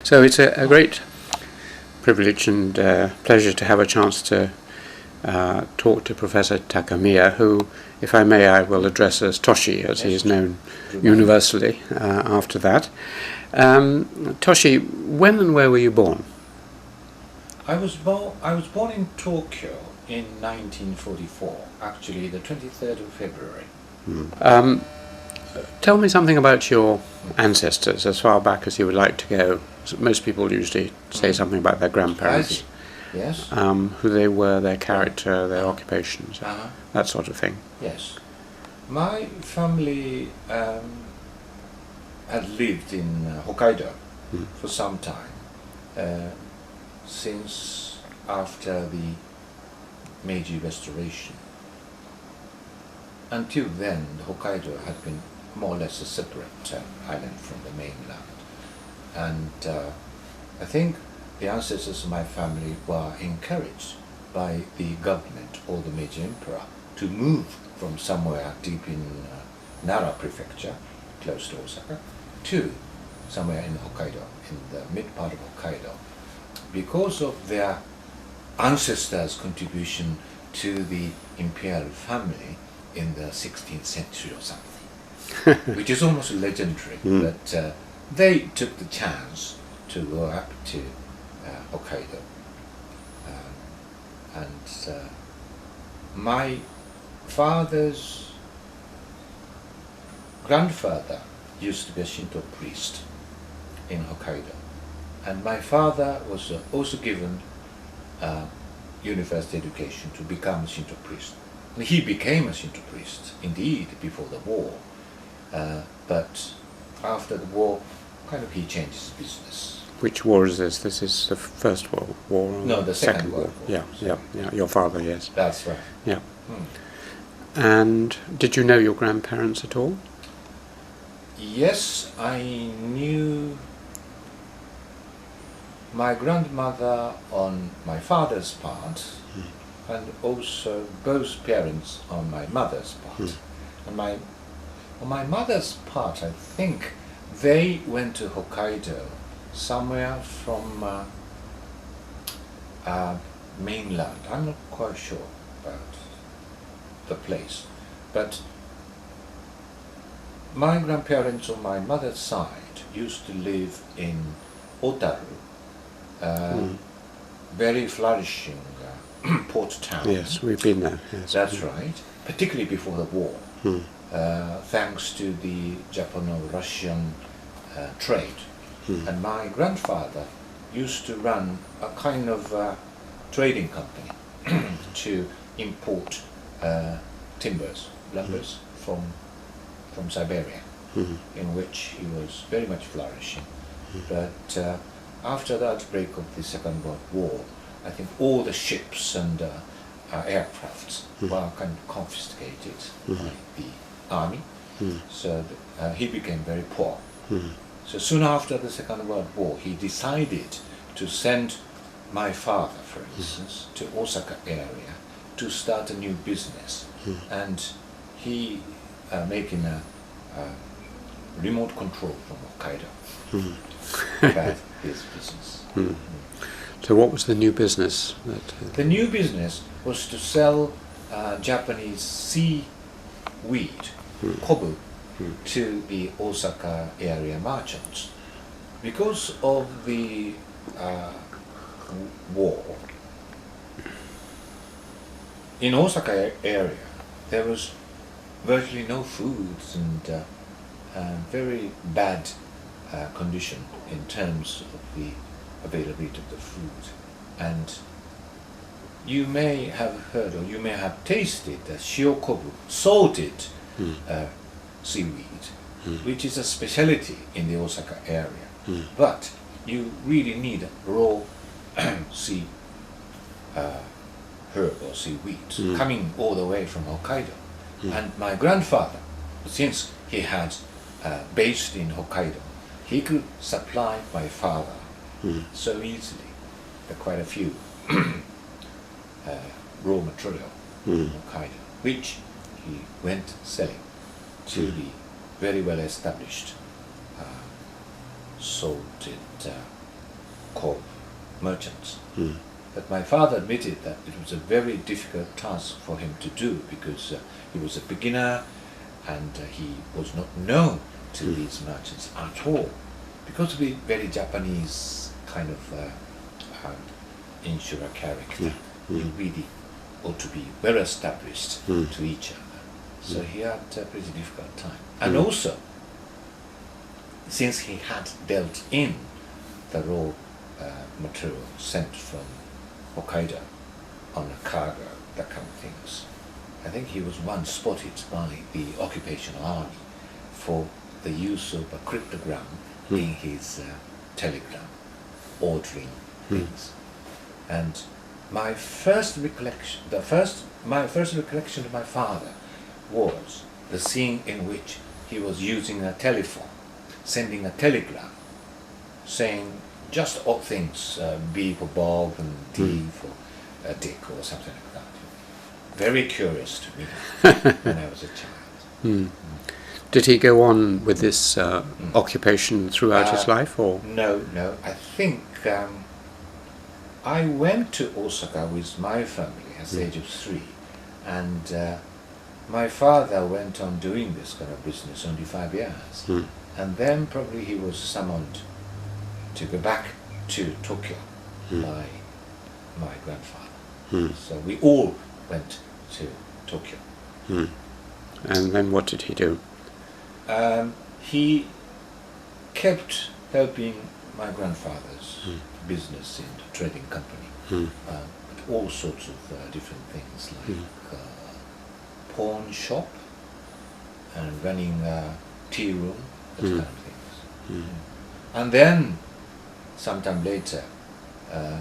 So it's a great privilege and pleasure to have a chance to talk to Professor Takamiya, who, if I may, I will address as Toshi, as he is known universally after that. Toshi, when and where were you born? I was born in Tokyo in 1944, actually the 23rd of February. Tell me something about your ancestors, as far back as you would like to go. Most people usually say something about their grandparents. Yes. Who they were, their character, their occupations, that sort of thing. Yes. My family had lived in Hokkaido for some time, since after the Meiji Restoration. Until then, Hokkaido had been more or less a separate island from the mainland. And I think the ancestors of my family were encouraged by the government or the Meiji Emperor to move from somewhere deep in Nara Prefecture, close to Osaka, to somewhere in Hokkaido, in the mid part of Hokkaido, because of their ancestors' contribution to the imperial family in the 16th century or something, which is almost legendary, but they took the chance to go up to Hokkaido. And my father's grandfather used to be a Shinto priest in Hokkaido, and my father was also given university education to become a Shinto priest. And he became a Shinto priest, indeed, before the war, but after the war, kind of he changed his business. Which war is this? This is the First World War? Or no, the Second World War. Yeah. Your father, yes. That's right. Yeah. And did you know your grandparents at all? Yes, I knew my grandmother on my father's part, and also both parents on my mother's part. And on my mother's part, I think they went to Hokkaido somewhere from mainland. I'm not quite sure about the place, but my grandparents on my mother's side used to live in Otaru, very flourishing port town. Yes, we've been there. Yes. That's right, particularly before the war, thanks to the Japano-Russian trade. And my grandfather used to run a kind of trading company to import timbers, lumbers from Siberia, in which he was very much flourishing. But after the outbreak of the Second World War, I think all the ships and aircrafts were kind of confiscated by the army, so he became very poor. So soon after the Second World War, he decided to send my father, for instance, to Osaka area to start a new business, and he making a remote control from Hokkaido about his business. So what was the new business? The new business was to sell Japanese seaweed, kobu, to the Osaka area merchants. Because of the war, in Osaka area there was virtually no foods and very bad condition in terms of the availability of the food. And you may have heard or you may have tasted the shiokobu, salted seaweed, which is a specialty in the Osaka area. But you really need raw sea herb or seaweed coming all the way from Hokkaido. And my grandfather, since he had based in Hokkaido, he could supply my father so easily quite a few raw material from Hokkaido, which he went selling to the very well established salted called merchants. Mm. But my father admitted that it was a very difficult task for him to do because he was a beginner and he was not known to these merchants at all. Because of the very Japanese kind of insular character, you really ought to be well established to each other. So he had a pretty difficult time. And also, since he had dealt in the raw material sent from Hokkaido on a cargo, that kind of things, I think he was once spotted by the occupational army for the use of a cryptogram in his telegram, ordering things. And my first recollection of my father was the scene in which he was using a telephone, sending a telegram, saying just odd things, B for Bob and D for Dick or something like that. Very curious to me when I was a child. Did he go on with this occupation throughout his life, or? No. I think I went to Osaka with my family at the age of 3, and my father went on doing this kind of business only 5 years, and then probably he was summoned to go back to Tokyo by my grandfather. So we all went to Tokyo. And then what did he do? He kept helping my grandfather's business in the trading company, all sorts of different things like pawn shop and running a tea room, those kind of things. And then sometime later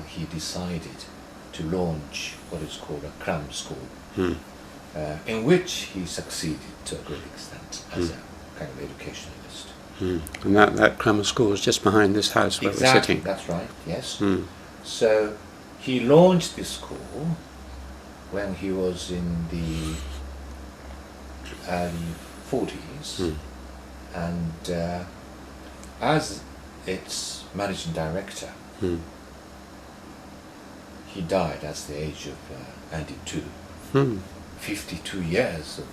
he decided to launch what is called a cram school, in which he succeeded to a great extent as a kind of educationalist. And that grammar school is just behind this house where we're sitting. That's right, yes. So he launched this school when he was in the early 40s, and as its managing director, he died at the age of 92. 52 years of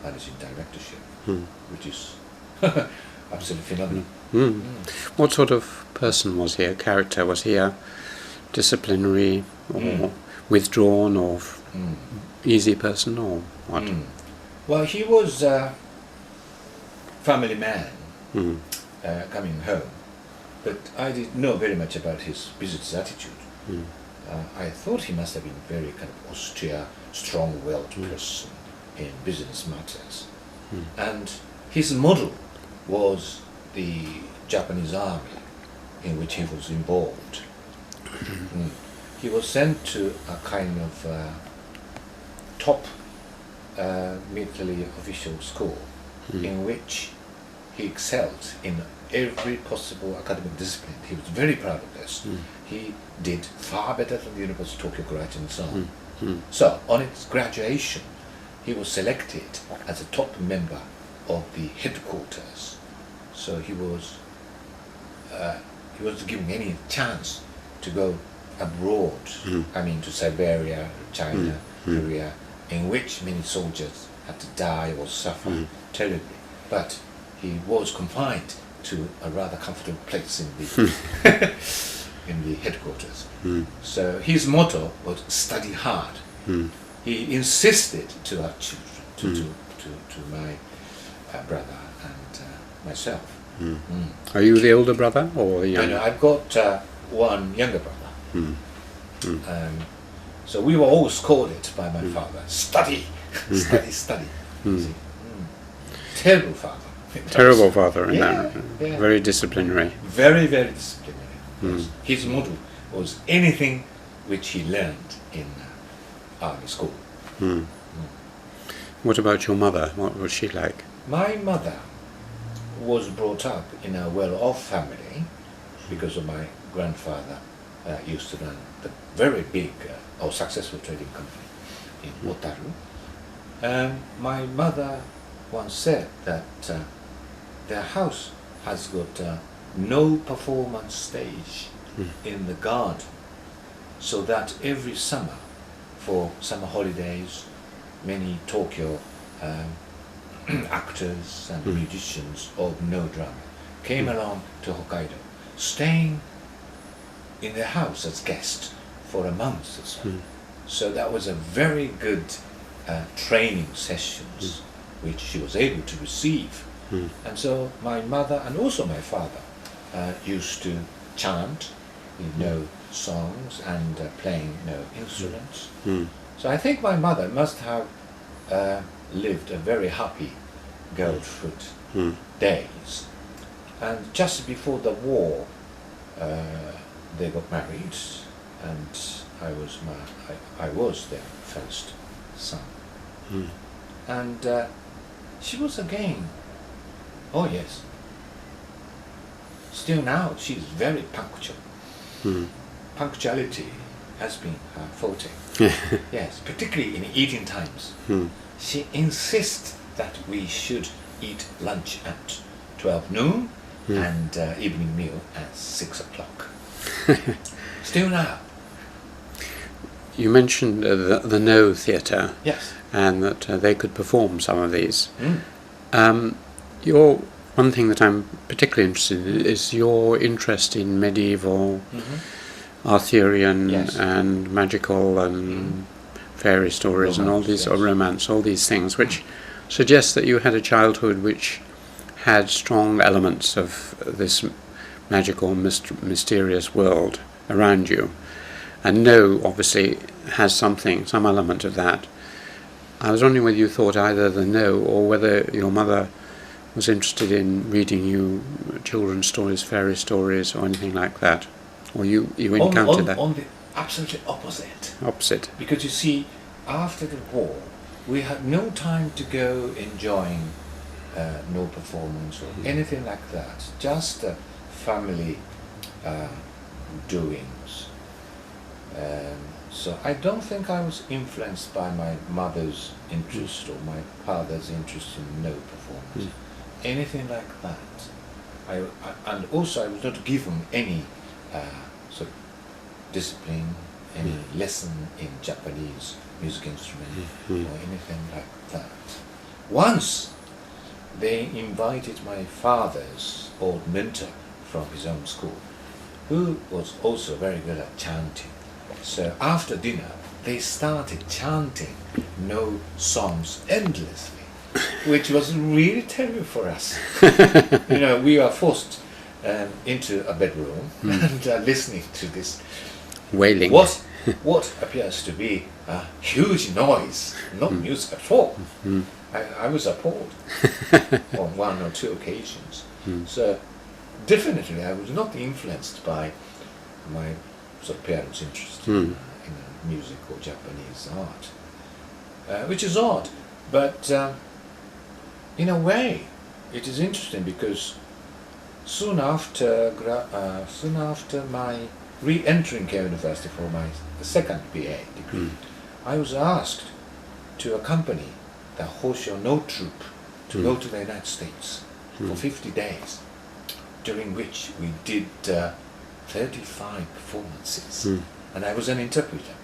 managing directorship, which is absolutely phenomenal. What sort of person was he, a character? Was he a disciplinary or withdrawn or easy person, or what? Well, he was a family man coming home, but I didn't know very much about his business attitude. I thought he must have been very kind of austere, strong-willed person in business matters. And his model was the Japanese army in which he was involved. He was sent to a kind of top military official school in which he excelled in every possible academic discipline. He was very proud of this. He did far better than the University of Tokyo graduate and so on. So on its graduation, he was selected as a top member of the headquarters. So he wasn't given any chance to go abroad, I mean to Siberia, China, Korea, in which many soldiers had to die or suffer terribly. But he was confined to a rather comfortable place in the in the headquarters. So his motto was study hard. He insisted to our children, to my brother and myself. Are you the older brother or the younger? No, I've got one younger brother. So we were all scolded by my father. Study, study. See? Terrible father. Terrible father in that. Yeah. Very disciplinary. Very, very disciplinary. Yes. His model was anything which he learned in army school. What about your mother? What was she like? My mother was brought up in a well-off family because of my grandfather used to run the very big or successful trading company in Otaru. My mother once said that their house has got no performance stage in the garden, so that every summer, for summer holidays, many Tokyo actors and musicians of no drama came along to Hokkaido, staying in their house as guests for a month or so. So that was a very good training sessions which she was able to receive. And so my mother and also my father used to chant, songs and playing instruments. So I think my mother must have lived a very happy girlhood days. And just before the war, they got married, and I was their first son. And she was again, oh yes, still now she's very punctual. Punctuality has been her forte. Yes, particularly in eating times. She insists that we should eat lunch at 12 noon and evening meal at 6 o'clock. Still now. You mentioned the No Theatre. Yes. And that they could perform some of these. One thing that I'm particularly interested in is your interest in medieval, Arthurian and magical and fairy stories, romance, and all these, or romance, all these things, which suggests that you had a childhood which had strong elements of this magical, mysterious world around you. And No obviously has some element of that. I was wondering whether you thought either the No or whether your mother was interested in reading you children's stories, fairy stories, or anything like that, or you encountered that. On the absolutely opposite. Opposite. Because you see, after the war, we had no time to go enjoying no performance or anything like that. Just family doings. So I don't think I was influenced by my mother's interest or my father's interest in no performance. Anything like that. And also I was not given any sort of discipline, any lesson in Japanese music instrument or anything like that. Once they invited my father's old mentor from his own school, who was also very good at chanting. So after dinner, they started chanting No songs endlessly, which was really terrible for us. We were forced into a bedroom and listening to this wailing. What appears to be a huge noise, not music at all. I was appalled on one or two occasions. So definitely I was not influenced by my sort of parents' interest in music or Japanese art, which is odd, but in a way it is interesting because soon after my re-entering Keio University for my second BA degree, I was asked to accompany the Hoshio No troupe to go to the United States for 50 days, during which we did 35 performances, and I was an interpreter.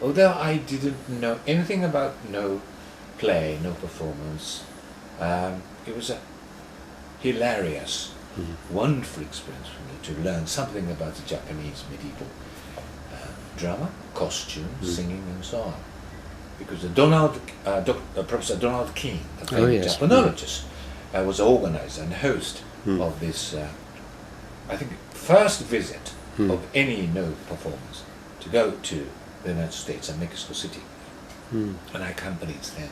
Although I didn't know anything about no play, no performance, it was a hilarious, wonderful experience for me to learn something about the Japanese medieval drama, costume, singing, and so on. Because Professor Donald King, a famous Japanologist, was organizer and host of this, I think, first visit of any no performance to go to the United States and Mexico City. And I accompanied them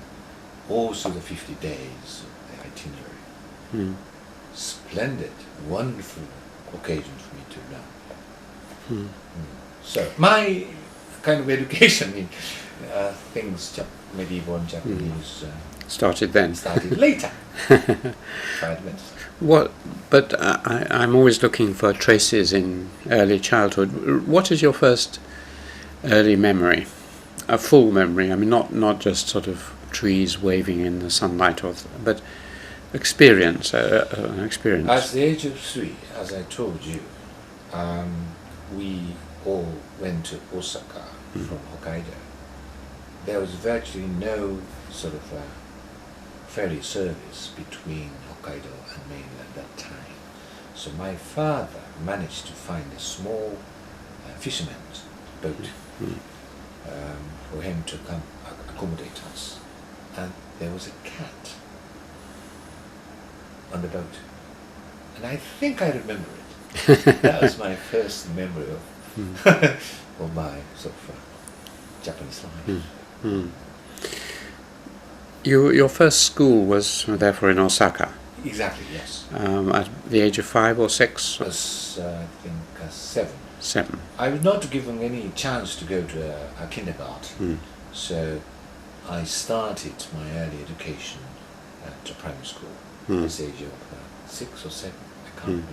all through the 50 days of the itinerary. Splendid, wonderful occasion for me to learn. So my kind of education in things medieval and Japanese started then. Started later. 5 minutes. But I'm always looking for traces in early childhood. What is your first early memory? A full memory. I mean, not just sort of trees waving in the sunlight, but experience. An experience. At the age of 3, as I told you, we all went to Osaka from Hokkaido, there was virtually no sort of ferry service between Hokkaido and mainland at that time. So my father managed to find a small fisherman's boat for him to come accommodate us. And there was a cat on the boat. And I think I remember it. That was my first memory of, of my sort of Japanese life. Your first school was therefore in Osaka. Exactly, yes. At the age of 5 or 6? I was, I think, 7. 7. I was not given any chance to go to a kindergarten, so I started my early education at a primary school at the age of 6 or 7, I can't remember.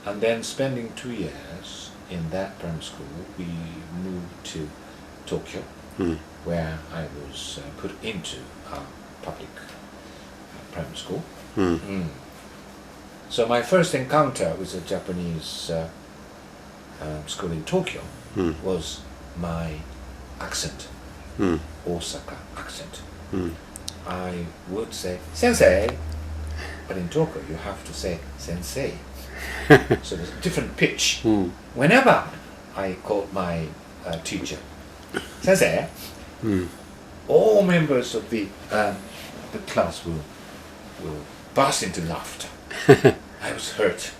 And then spending 2 years in that primary school, we moved to Tokyo, where I was put into a public primary school. So my first encounter with a Japanese school in Tokyo was my accent, Osaka accent. I would say sensei, but in Tokyo you have to say sensei. So there's a different pitch. Whenever I called my teacher sensei, all members of the class will burst into laughter. I was hurt.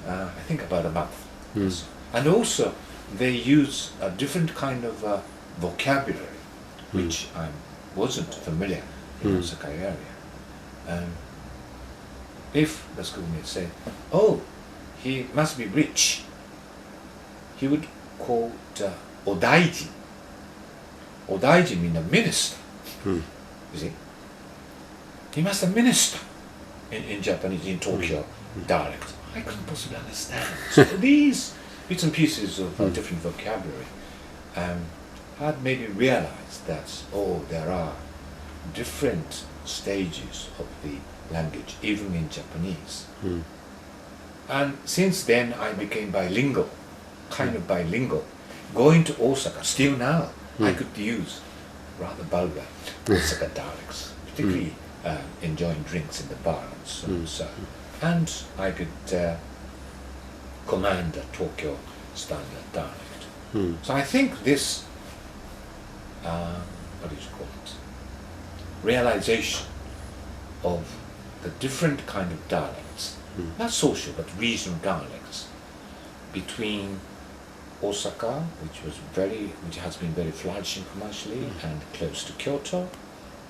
I think about a month. And also they use a different kind of vocabulary, which I wasn't familiar in Osaka area. If the schoolmate said, "Oh, he must be rich," he would quote Odaiji. Odaiji means a minister. You see, he must be a minister in Japanese, in Tokyo dialect. I couldn't possibly understand. So these bits and pieces of different vocabulary had made me realize that there are different stages of the language, even in Japanese. And since then I became bilingual, kind of bilingual. Going to Osaka, still now, I could use rather vulgar Osaka dialects, particularly enjoying drinks in the bar and so on. So. And I could command a Tokyo standard dialect. So I think this, what do you call it, realization of the different kind of dialects, not social but regional dialects, between Osaka, which has been very flourishing commercially and close to Kyoto,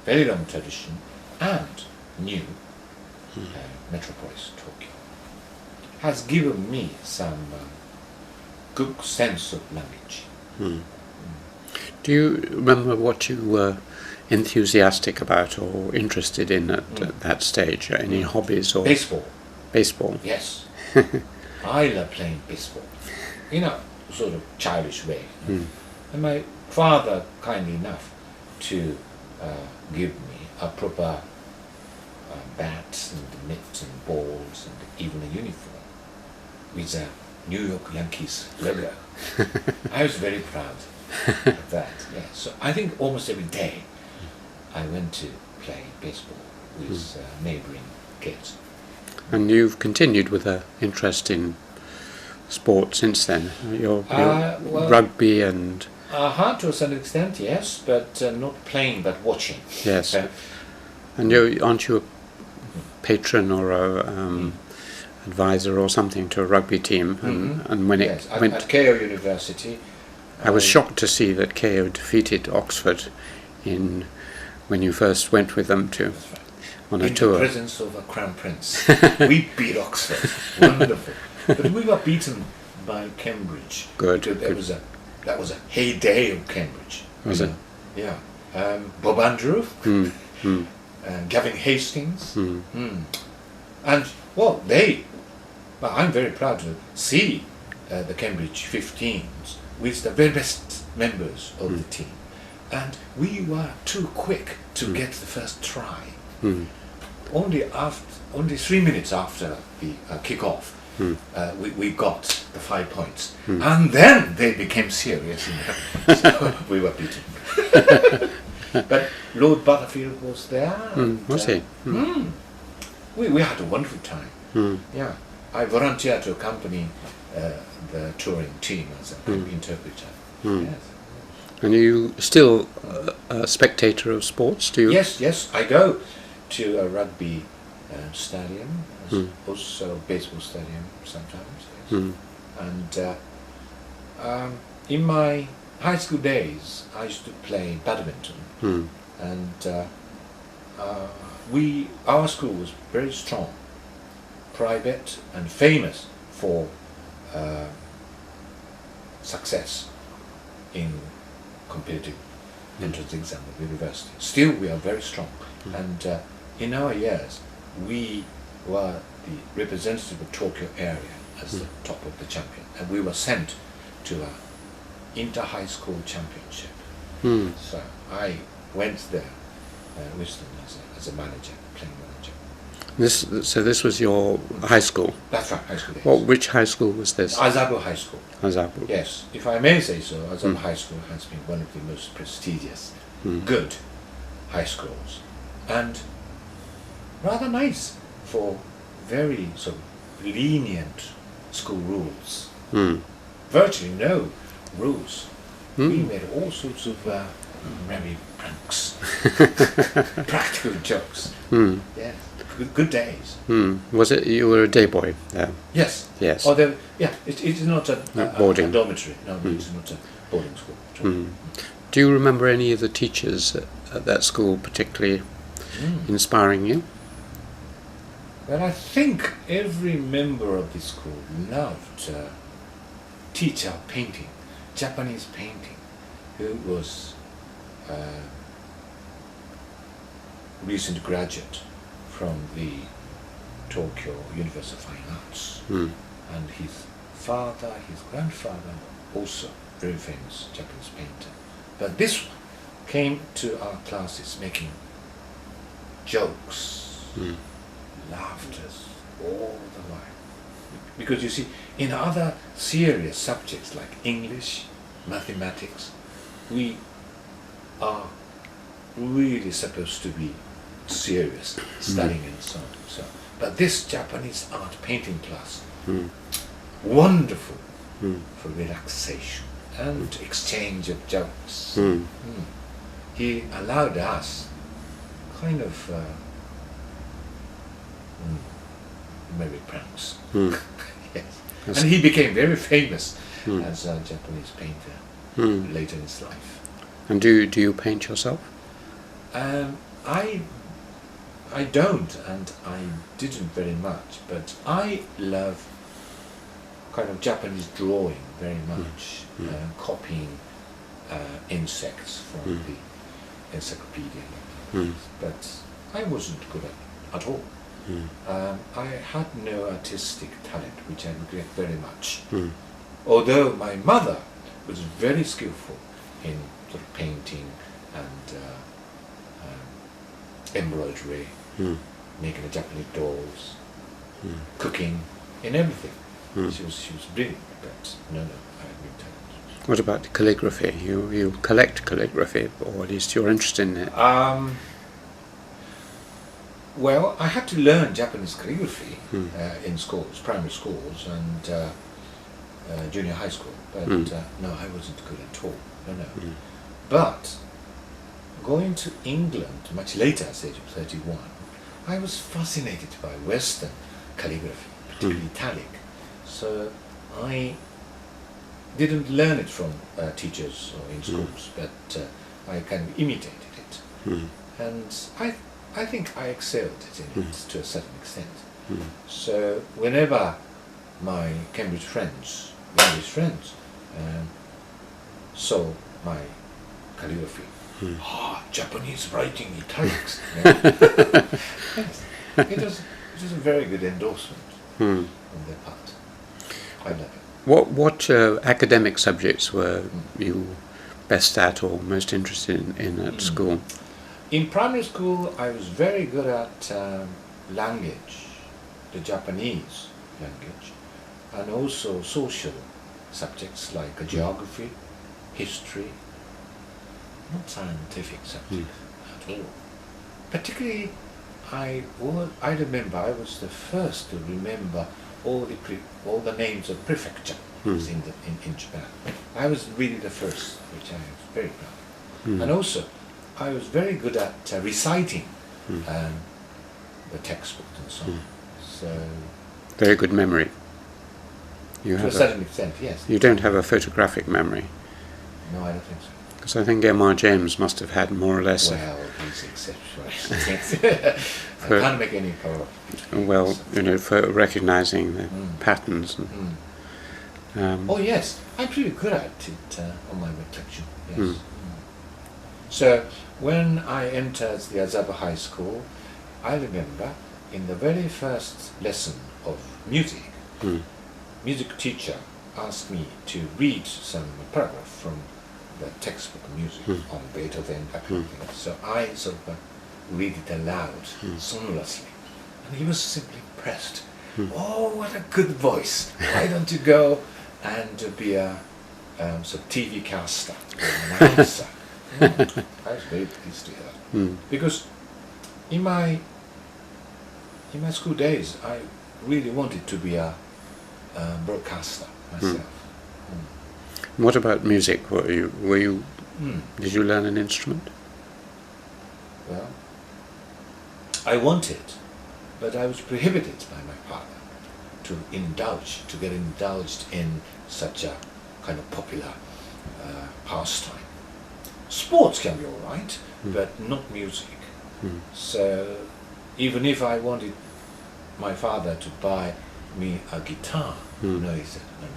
very long tradition, and new metropolis Tokyo, has given me some good sense of language. Do you remember what you were enthusiastic about or interested in at that stage? Any hobbies or Baseball. Baseball. Yes. I love playing baseball in a sort of childish way. And my father kindly enough to give me a proper bat and mitt and balls and even a uniform with a New York Yankees logo. I was very proud of that. Yeah. So I think almost every day I went to play baseball with neighboring kids. And you've continued with an interest in sport since then? Your Well, rugby and... to a certain extent, yes, but not playing, but watching. Yes. And aren't you a patron or a advisor or something to a rugby team? And when yes, it went... at Keio University. I was shocked to see that Keio defeated Oxford when you first went with them to... on a in tour. the presence of a crown prince. We beat Oxford. Wonderful. But we were beaten by Cambridge. Good. That was a heyday of Cambridge. Was it? Yeah. Bob Andrew, Gavin Hastings, and well, I'm very proud to see the Cambridge 15s with the very best members of the team, and we were too quick to get the first try. Only 3 minutes after the kick-off, we got the 5 points. And then they became serious. So we were beaten. But Lord Butterfield was there. And, Was he? we had a wonderful time. Yeah, I volunteered to accompany the touring team as an interpreter. Yes. And are you still a spectator of sports? Do you? Yes, I go to a rugby stadium, also baseball stadium sometimes. Yes. And in my high school days, I used to play badminton, and our school was very strong, private, and famous for success in competitive entrance exam at university. Still, we are very strong, and in our years, we were the representative of Tokyo area as the top of the champion, and we were sent to a inter-high school championship. So I went there with them as a manager, playing manager. So this was your high school? That's right, high school days. Well, which high school was this? Azabu High School. Azabu. Yes, if I may say so, Azabu High School has been one of the most prestigious, good high schools, and rather nice for very sort of lenient school rules. Virtually no rules. We made all sorts of merry pranks, practical jokes. Yes, good days. Was it you were a day boy there? Yes. Yes. Although, it is not a boarding. a dormitory. No, it's not a boarding school. Do you remember any of the teachers at that school particularly inspiring you? Well, I think every member of the school loved teacher painting, Japanese painting, who was a recent graduate from the Tokyo University of Fine Arts. And his father, his grandfather, also very famous Japanese painter. But this one came to our classes making jokes, laughter all the while. Because you see, in other serious subjects like English, mathematics, we are really supposed to be serious, studying and so on. So, but this Japanese art painting class, wonderful for relaxation and exchange of jokes. He allowed us kind of merry pranks. Yes. And he became very famous as a Japanese painter later in his life. And do you paint yourself? I don't, and I didn't very much, but I love kind of Japanese drawing very much, copying insects from the encyclopedia. But I wasn't good at all. I had no artistic talent, which I regret very much. Although my mother was very skillful in sort of painting and embroidery, making the Japanese dolls, cooking, in everything. She was brilliant, but no, I had no talent. What about calligraphy? You collect calligraphy, or at least you're interested in it. Well, I had to learn Japanese calligraphy in schools, primary schools and junior high school, but no, I wasn't good at all. No. But going to England much later, at the age of 31, I was fascinated by Western calligraphy, particularly Italic. So I didn't learn it from teachers or in schools, but I kind of imitated it. And I think I excelled in it to a certain extent. So whenever my Cambridge friends, English friends, saw my calligraphy, Japanese writing italics. Yes. It was a very good endorsement on their part. I love it. What academic subjects were you best at or most interested in at school? In primary school, I was very good at language, the Japanese language, and also social subjects like geography, history, not scientific subjects at all. Particularly, I remember I was the first to remember all the names of prefecture in Japan. I was really the first, which I was very proud of. And also, I was very good at reciting the textbook and so on. So, very good memory. You to have a certain extent, yes. You don't have a photographic memory. No, I don't think so. Because I think M.R. James must have had more or less. Well, he's exceptional. I can't make any power. Well, you know, for recognizing the patterns. And, oh yes, I'm pretty good at it on my reflection. Yes. So when I entered the Azaba High School, I remember in the very first lesson of music, music teacher asked me to read some paragraph from the textbook music on Beethoven, that kind of thing. So I sort of read it aloud, sonorously. And he was simply impressed. Oh, what a good voice. Why don't you go and be a sort of TV caster or an announcer? I was very pleased to hear that. Because in my school days, I really wanted to be a broadcaster myself. What about music? Did you learn an instrument? Well, I wanted, but I was prohibited by my father to get indulged in such a kind of popular pastime. Sports can be all right, but not music. So even if I wanted my father to buy me a guitar, no, he said, no.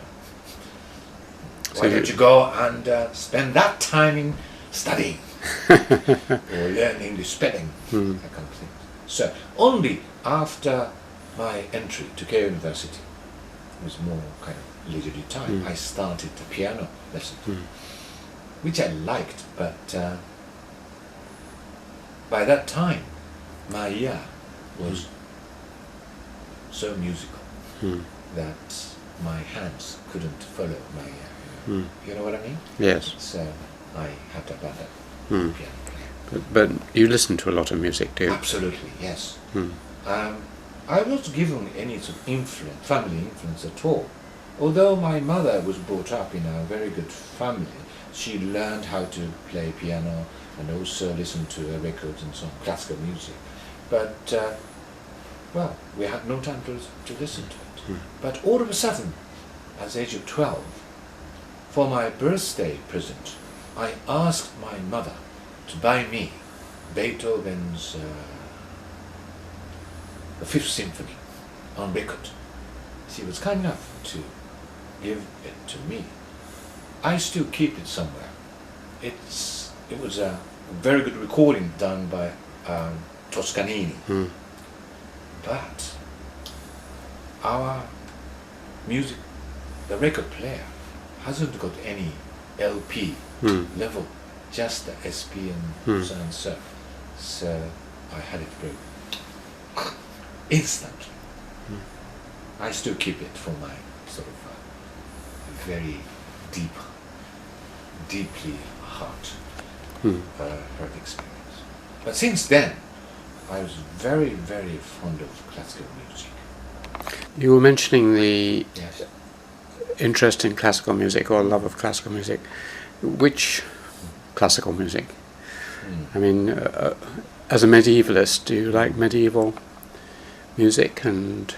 Why don't you go and spend that time in studying or learning the spelling, that kind of thing. So only after my entry to Keio University, it was more kind of leisurely time, I started the piano lesson, which I liked, but by that time my ear was so musical that my hands couldn't follow my ear. You know what I mean? Yes. So I had to abandon piano playing. But you listen to a lot of music, do you? Absolutely, yes. I was given any sort of family influence at all. Although my mother was brought up in a very good family, she learned how to play piano and also listen to records and so on, classical music. But, well, we had no time to listen to it. But all of a sudden, at the age of 12, for my birthday present, I asked my mother to buy me Beethoven's the Fifth Symphony on record. She was kind enough to give it to me. I still keep it somewhere. It was a very good recording done by Toscanini. But our music, the record player, hasn't got any LP level, just the SP and so and so. So I had it very instantly. I still keep it for my sort of very deeply heart experience. But since then, I was very, very fond of classical music. You were mentioning the Yes. interest in classical music or love of classical music. Which classical music? I mean, as a medievalist, do you like medieval music? And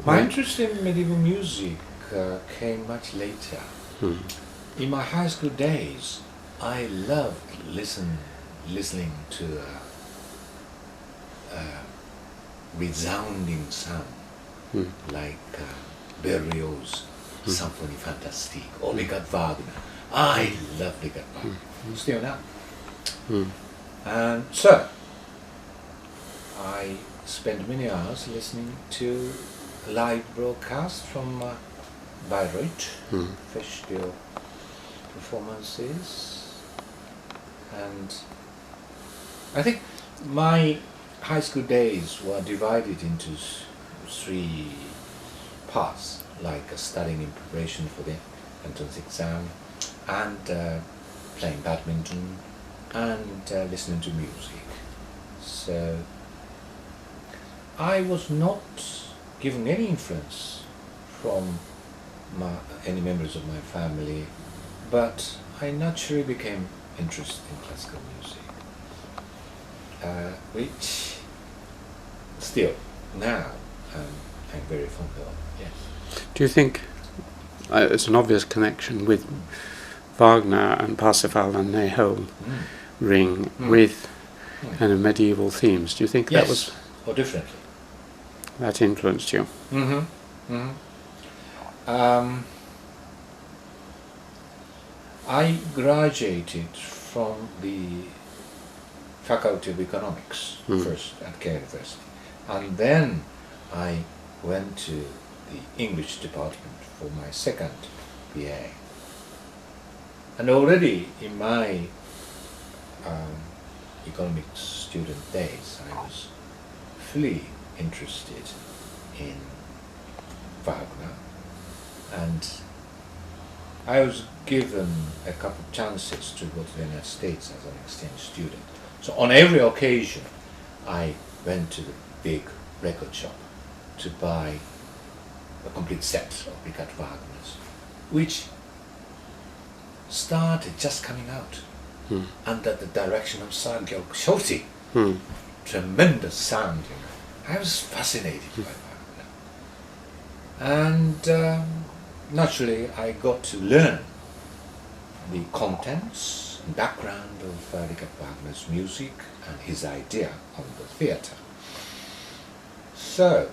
my interest in medieval music came much later. In my high school days, I loved listening to resounding sound like Berlioz's Symphony Fantastique or Richard Wagner. I love Richard Wagner, still now. And so, I spent many hours listening to live broadcasts from Bayreuth, festival performances, and I think my high school days were divided into three paths, like studying in preparation for the entrance exam, and playing badminton, and listening to music. So I was not given any influence from any members of my family, but I naturally became interested in classical music, which still now I'm very fond of. Yes. Do you think it's an obvious connection with Wagner and Parsifal and their whole ring with kind of medieval themes? Do you think Yes, that was or differently? that influenced you? I graduated from the Faculty of Economics first at Keio University, and then I went to the English department for my second BA. And already in my economics student days, I was fully interested in Wagner, and I was given a couple of chances to go to the United States as an exchange student. So on every occasion, I went to the big record shop to buy a complete set of Richard Wagner's, which started just coming out under the direction of Sergio Schotti. Tremendous sound, you know. I was fascinated by Wagner. And naturally, I got to learn the contents and background of Richard Wagner's music and his idea on the theatre. So,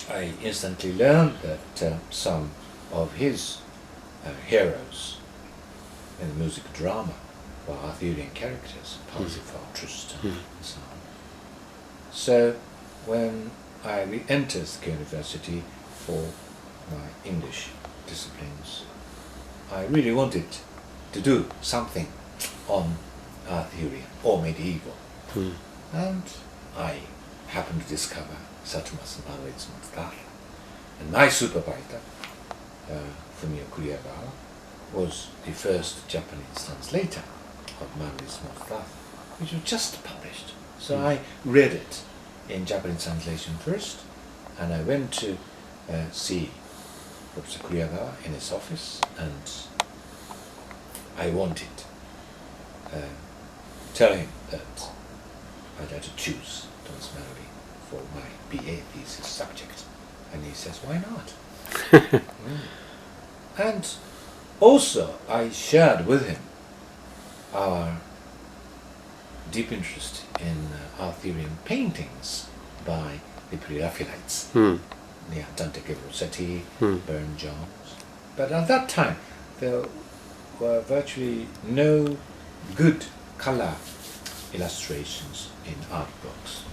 I instantly learned that some of his heroes in the music drama were Arthurian characters, Parsifal, Tristan, and so on. So, when I re-entered the university for my English disciplines, I really wanted to do something on Arthurian or medieval. And I happened to discover Satumas Manuel's Mustafa. And my supervisor, Fumio Kuriagawa, was the first Japanese translator of Manuel's Mustafa, which was just published. So I read it in Japanese translation first, and I went to see Professor Kuriagawa in his office, and I wanted tell him that I'd like to choose Thomas Mallory for my BA thesis subject, and he says, "Why not?" And also I shared with him our deep interest in Arthurian paintings by the Pre-Raphaelites, Dante Rossetti, Burne-Jones. But at that time, there were virtually no good color illustrations in art books.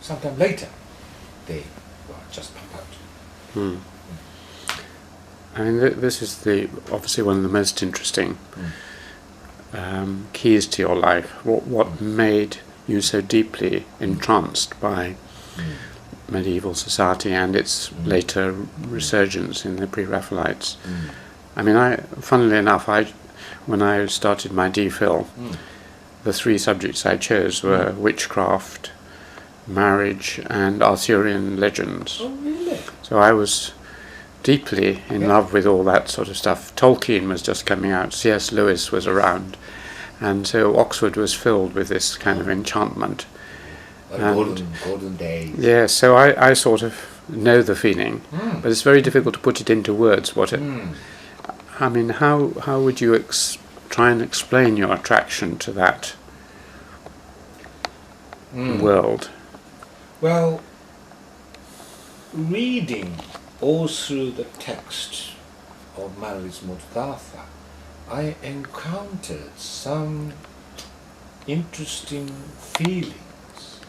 Sometime later, they were just pop out. I mean, this is obviously one of the most interesting keys to your life. What made you so deeply entranced by medieval society and its later resurgence in the Pre-Raphaelites? I mean, funnily enough, when I started my DPhil, the three subjects I chose were witchcraft, marriage, and Arthurian legends. Oh, really? So I was deeply in love with all that sort of stuff. Tolkien was just coming out, C.S. Lewis was around, and so Oxford was filled with this kind of enchantment. Golden days. Yeah, so I sort of know the feeling, but it's very difficult to put it into words. I mean, how would you try and explain your attraction to that world? Well, reading all through the text of Manuel's Mustafa, I encountered some interesting feelings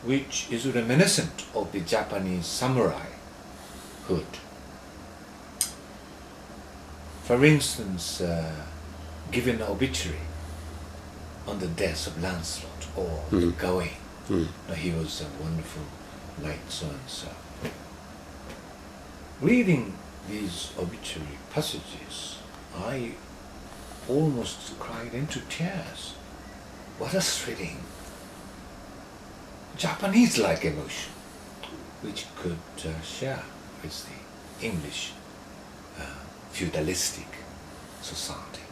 which is reminiscent of the Japanese samurai hood. For instance, giving an obituary on the death of Lancelot or Gawain. He was a wonderful knight, so and so. reading these obituary passages, I almost cried into tears. What a thrilling Japanese-like emotion, which could share with the English feudalistic society.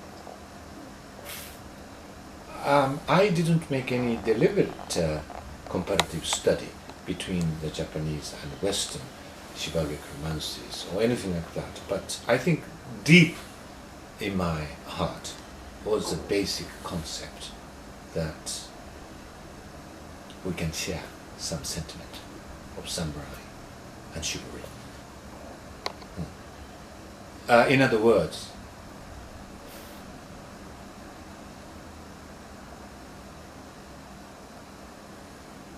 I didn't make any deliberate comparative study between the Japanese and Western chivalric romances or anything like that, but I think deep in my heart was the basic concept that we can share some sentiment of samurai and chivalry. In other words,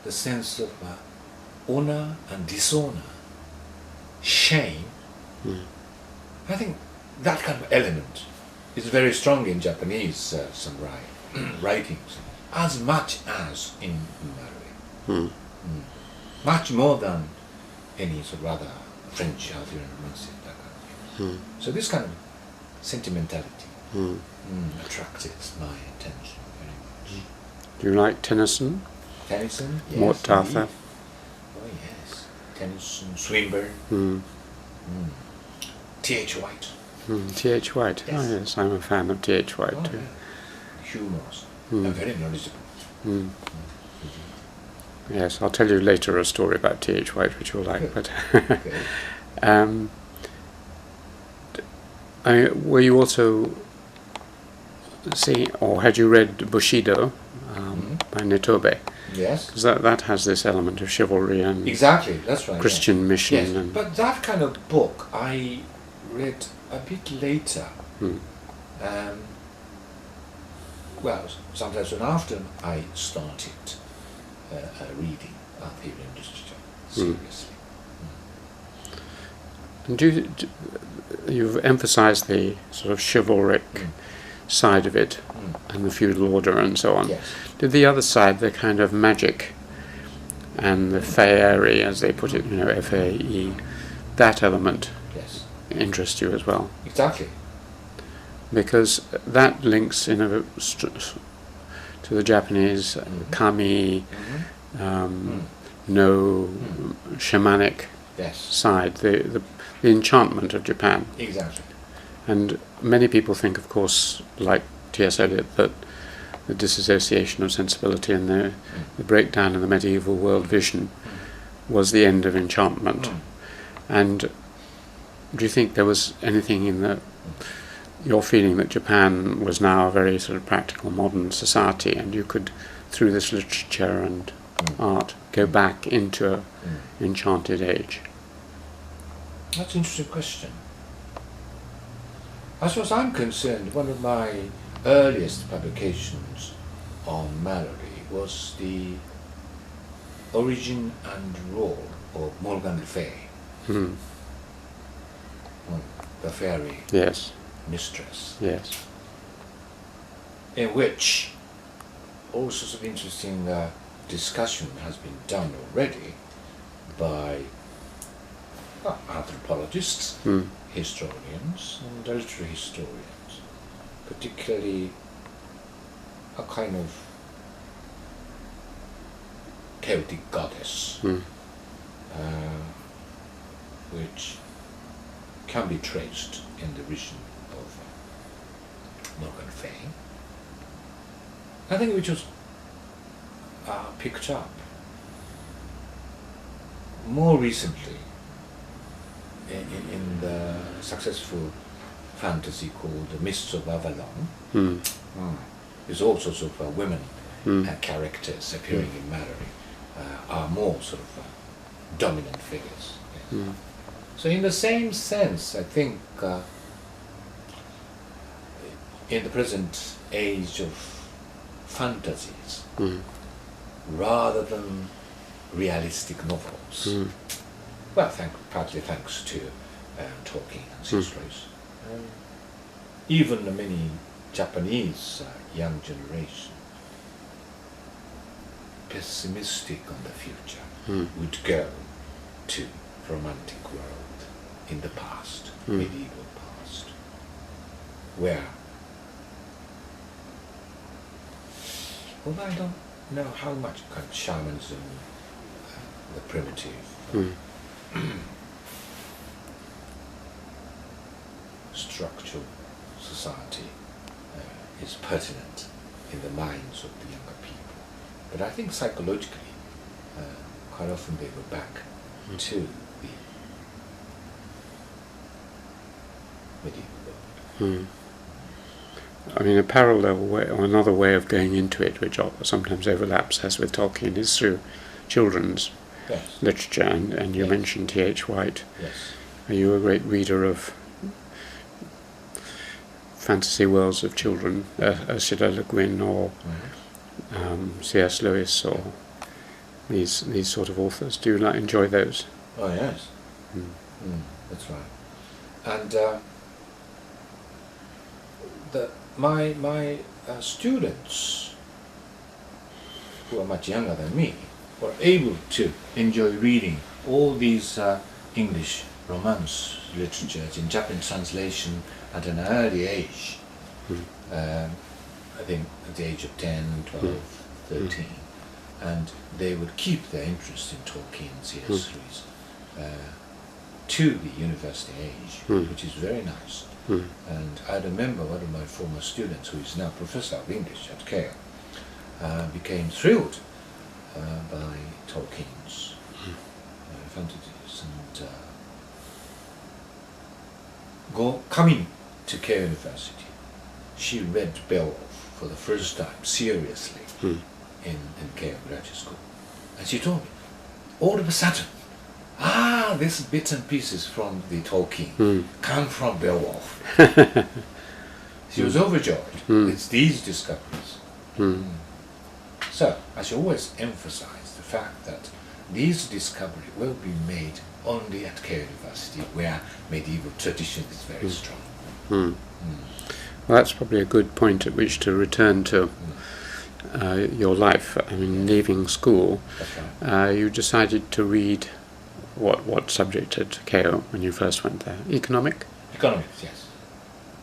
the sense of honor and dishonor, shame, I think that kind of element is very strong in Japanese samurai writings, as much as in Mallory. Much more than any sort of other French Arthurian romances. So this kind of sentimentality attracted my attention very much. Do you like Tennyson? Tennyson, yes. Mort Arthur? Indeed. Oh yes, Tennyson, Swinburne, T.H. White. T.H. White? Yes. Oh yes, I'm a fan of T.H. White Oh, too. yeah. Humorous and very knowledgeable. Yes, I'll tell you later a story about T.H. White which you'll like. But were you also or had you read Bushido by Nitobe? Yes. Because that has this element of chivalry and Exactly, that's right. Christian mission. Yes, And but that kind of book I read a bit later. Well, sometimes soon after I started reading Arthurian literature seriously. And you've emphasised the sort of chivalric side of it and the feudal order and so on. Yes. Did the other side, the kind of magic and the faerie, as they put it, F-A-E, that element interest you as well? Exactly. Because that links to the Japanese kami, no shamanic side, the enchantment of Japan. Exactly. And many people think, of course, like T.S. Eliot, that the disassociation of sensibility and the breakdown in the medieval world vision was the end of enchantment. And do you think there was anything in your feeling that Japan was now a very sort of practical modern society, and you could, through this literature and art, go back into an enchanted age? That's an interesting question. As far as I'm concerned, one of my earliest publications on Mallory was the Origin and Role of Morgan Le Fay, the fairy mistress, in which all sorts of interesting discussion has been done already by anthropologists, historians, and literary historians, particularly a kind of Celtic goddess, which can be traced in the vision of Morgan Fay. I think which was picked up more recently in the successful fantasy called The Mists of Avalon. There's all sorts of women characters appearing in Mallory are more sort of dominant figures. Yes. So in the same sense, I think in the present age of fantasies, rather than realistic novels, well, partly thanks to Tolkien and C.S. Lewis, even many Japanese young generation pessimistic on the future would go to romantic world in the past, medieval past, where, well, I don't know how much kind of shamanism, the primitive structural society is pertinent in the minds of the younger people. But I think psychologically, quite often they go back to the medieval world. I mean, a parallel way, or another way of going into it, which sometimes overlaps, as with Tolkien, is through children's literature. And you mentioned T.H. White. Yes. Are you a great reader of fantasy worlds of children, Ursula Le Guin or C.S. Lewis or these sort of authors? Do you enjoy those? Oh yes, that's right. And my students, who are much younger than me, were able to enjoy reading all these English romance literatures in Japanese translation at an early age. I think at the age of 10, 12, 13. And they would keep their interest in Tolkien, C.S. Lewis, to the university age, which is very nice. And I remember one of my former students, who is now professor of English at Keio, became thrilled by Tolkien's fantasies, and coming to Keio University, she read Beowulf for the first time seriously in Keio Graduate School, and she told me, all of a sudden, these bits and pieces from the Tolkien come from Beowulf. She was overjoyed with these discoveries. So I should always emphasize the fact that these discoveries will be made only at Keio University, where medieval tradition is very strong. Well, that's probably a good point at which to return to your life. I mean, leaving school, you decided to read what subject at Keio when you first went there? Economics, yes.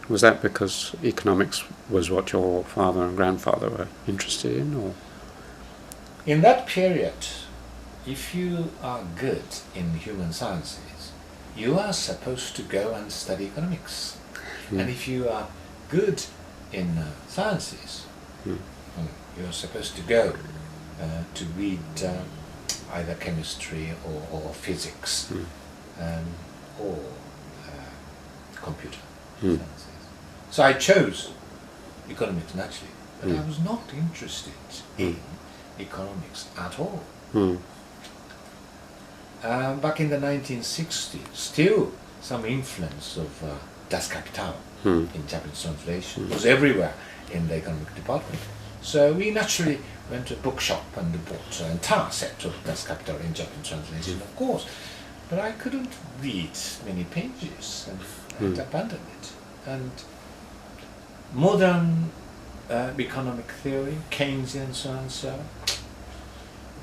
Was that because economics was what your father and grandfather were interested in, or? In that period, if you are good in human sciences, you are supposed to go and study economics. And if you are good in sciences, you are supposed to go to read either chemistry or physics or computer sciences. So I chose economics naturally, but I was not interested in economics at all. Back in the 1960s, still some influence of Das Kapital in Japanese translation was everywhere in the economic department. So we naturally went to a bookshop and bought an entire set of Das Kapital in Japanese translation, of course. But I couldn't read many pages and abandoned it. And modern economic theory, Keynesian so and so,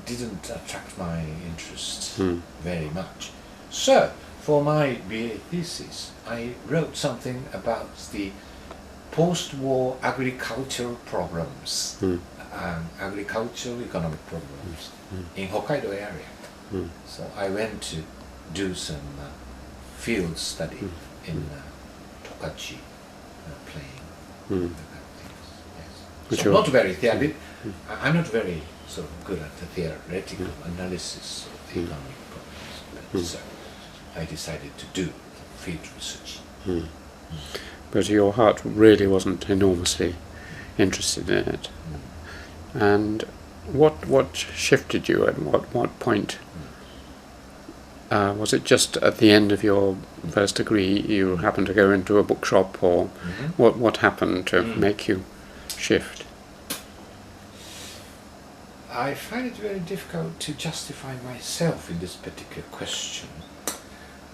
didn't attract my interest very much. So, for my BA thesis, I wrote something about the post-war agricultural problems, agricultural economic problems in Hokkaido area. So I went to do some field study in Tokachi, playing that kind of things. Yes. So not very theoretical. I'm not very sort of good at the theoretical analysis of the economic problems, but so I decided to do field research. But your heart really wasn't enormously interested in it. And what shifted you at what point? Was it just at the end of your first degree you happened to go into a bookshop, or what happened to make you shift? I find it very difficult to justify myself in this particular question.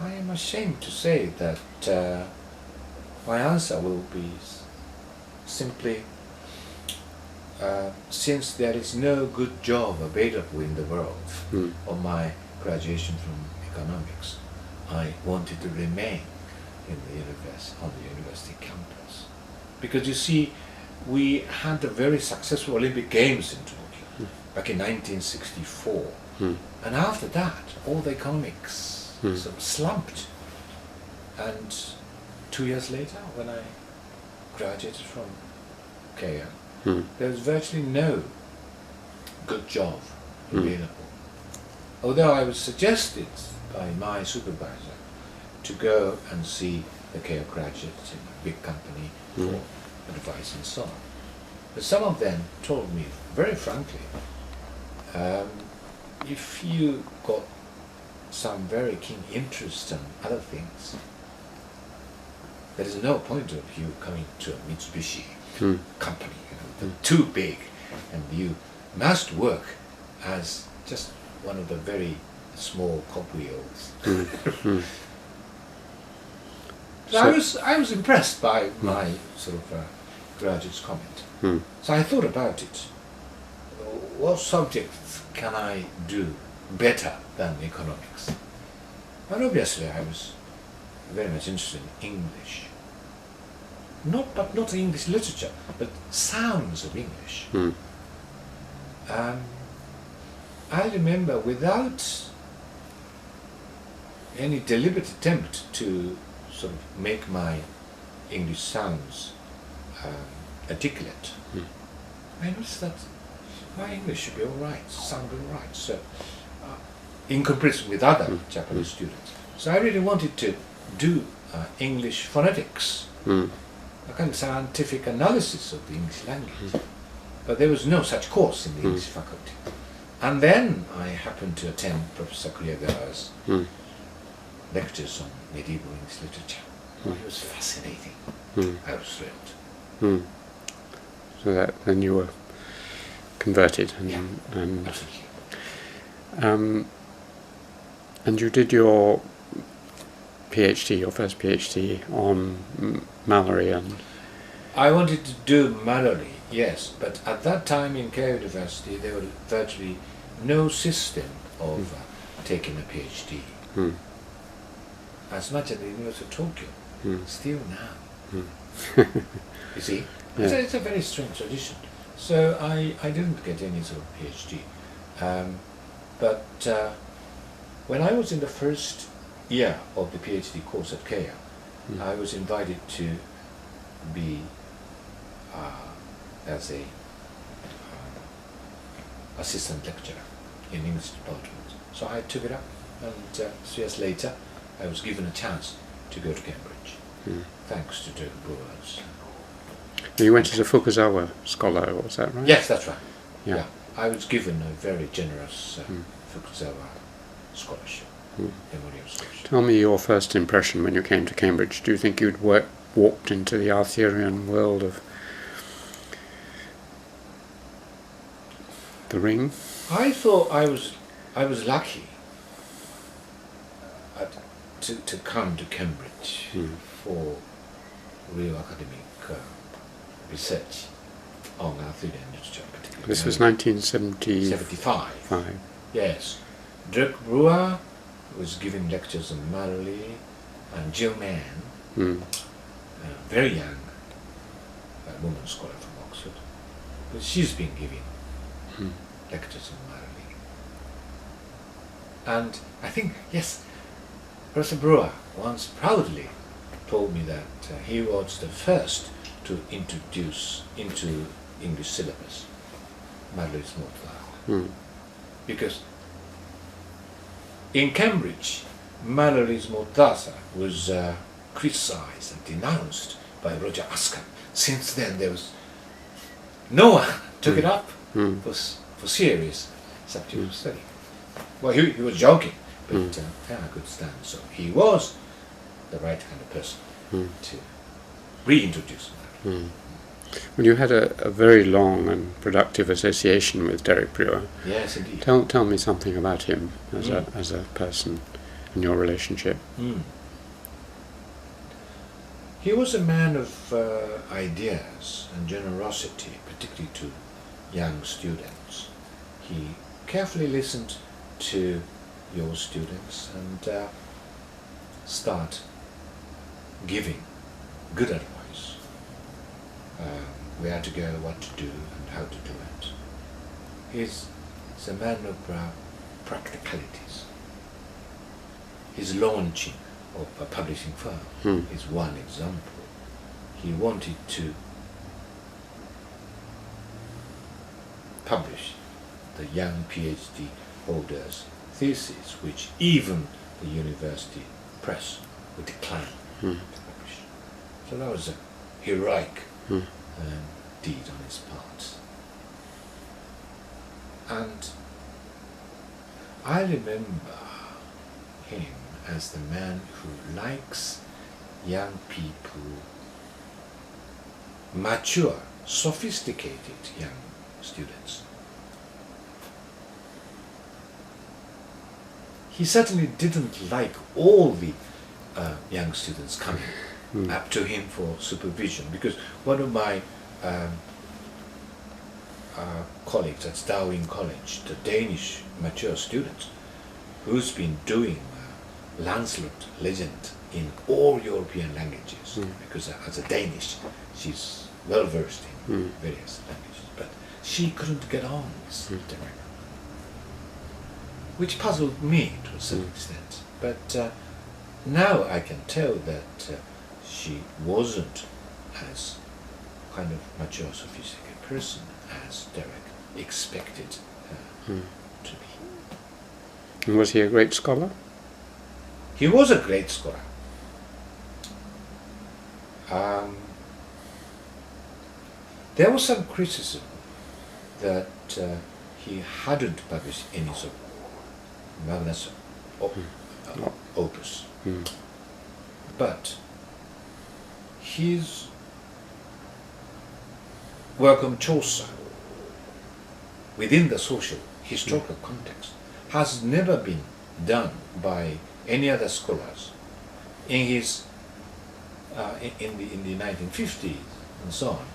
I am ashamed to say that my answer will be simply since there is no good job available in the world on my graduation from economics, I wanted to remain on the university campus. Because you see, we had a very successful Olympic Games in Tokyo back in 1964. And after that, all the economics sort of slumped. And 2 years later, when I graduated from Keio, there was virtually no good job available. Although I was suggested by my supervisor to go and see the Keio graduates in a big company for advice and so on. But some of them told me very frankly, if you got some very keen interest in other things, there is no point of you coming to a Mitsubishi company, they're too big, and you must work as just one of the very small cogwheels. So I was impressed by my sort of graduate's comment. So I thought about it. What subjects can I do better than economics? And obviously I was very much interested in English. Not English literature, but sounds of English. I remember, without any deliberate attempt to sort of make my English sounds articulate, I noticed that my English should be all right, sound all right. So, in comparison with other Japanese students, so I really wanted to do English phonetics, a kind of scientific analysis of the English language. But there was no such course in the English faculty. And then I happened to attend Professor Kuriyagawa's lectures on medieval English literature. It was fascinating. I was thrilled. So then you were converted, absolutely. And you did your PhD, your first PhD, on Mallory and... I wanted to do Mallory, yes, but at that time in Keio University there was virtually no system of taking a PhD. As much as the University of Tokyo, still now. You see? Yeah. It's a very strange tradition. So I didn't get any sort of PhD. But when I was in the first year of the PhD course at Keio, I was invited to be as a assistant lecturer in English department. So I took it up, and 3 years later I was given a chance to go to Cambridge, thanks to Dirk Brewer's. You went as a Fukuzawa scholar, was that right? Yes, that's right. Yeah. I was given a very generous Fukuzawa scholarship, memorial scholarship. Tell me your first impression when you came to Cambridge. Do you think you'd walked into the Arthurian world of the Ring? I thought I was lucky to come to Cambridge for real academic research on Arthurian literature, particularly. This was 1975. Yes. Dirk Brewer was giving lectures on Mallory, and Jill Mann, a very young woman scholar from Oxford, but she's been giving lectures on Mallory. And I think, yes, Professor Brewer once proudly told me that he was the first to introduce into English syllabus Mallory's Mortal. Because in Cambridge, Mallory's Mortasa was criticized and denounced by Roger Ascham. Since then, there was no one took it up for serious subject study. Well, he was joking, but I could stand. So he was the right kind of person to reintroduce Mallory. Well, you had a very long and productive association with Derek Brewer. Yes, indeed. Tell me something about him as a person and your relationship. He was a man of ideas and generosity, particularly to young students. He carefully listened to your students, and start giving good advice, where to go, what to do, and how to do it. He's a man of practicalities. His launching of a publishing firm is one example. He wanted to publish the young PhD holders' thesis, which even the university press would decline to publish. So that was a heroic deed on his part. And I remember him as the man who likes young people, mature, sophisticated young students. He certainly didn't like all the young students coming up to him for supervision, because one of my colleagues at Darwin College, the Danish mature student, who's been doing Lancelot legend in all European languages, because as a Danish, she's well versed in various languages, but she couldn't get on with Derek, which puzzled me to a certain extent. But now I can tell that she wasn't as kind of mature, sophisticated person as Derek expected her to be. And was he a great scholar? He was a great scholar. There was some criticism that he hadn't published any sort of magnus opus. But his work on Chaucer within the social historical context has never been done by any other scholars in his in the 1950s and so on.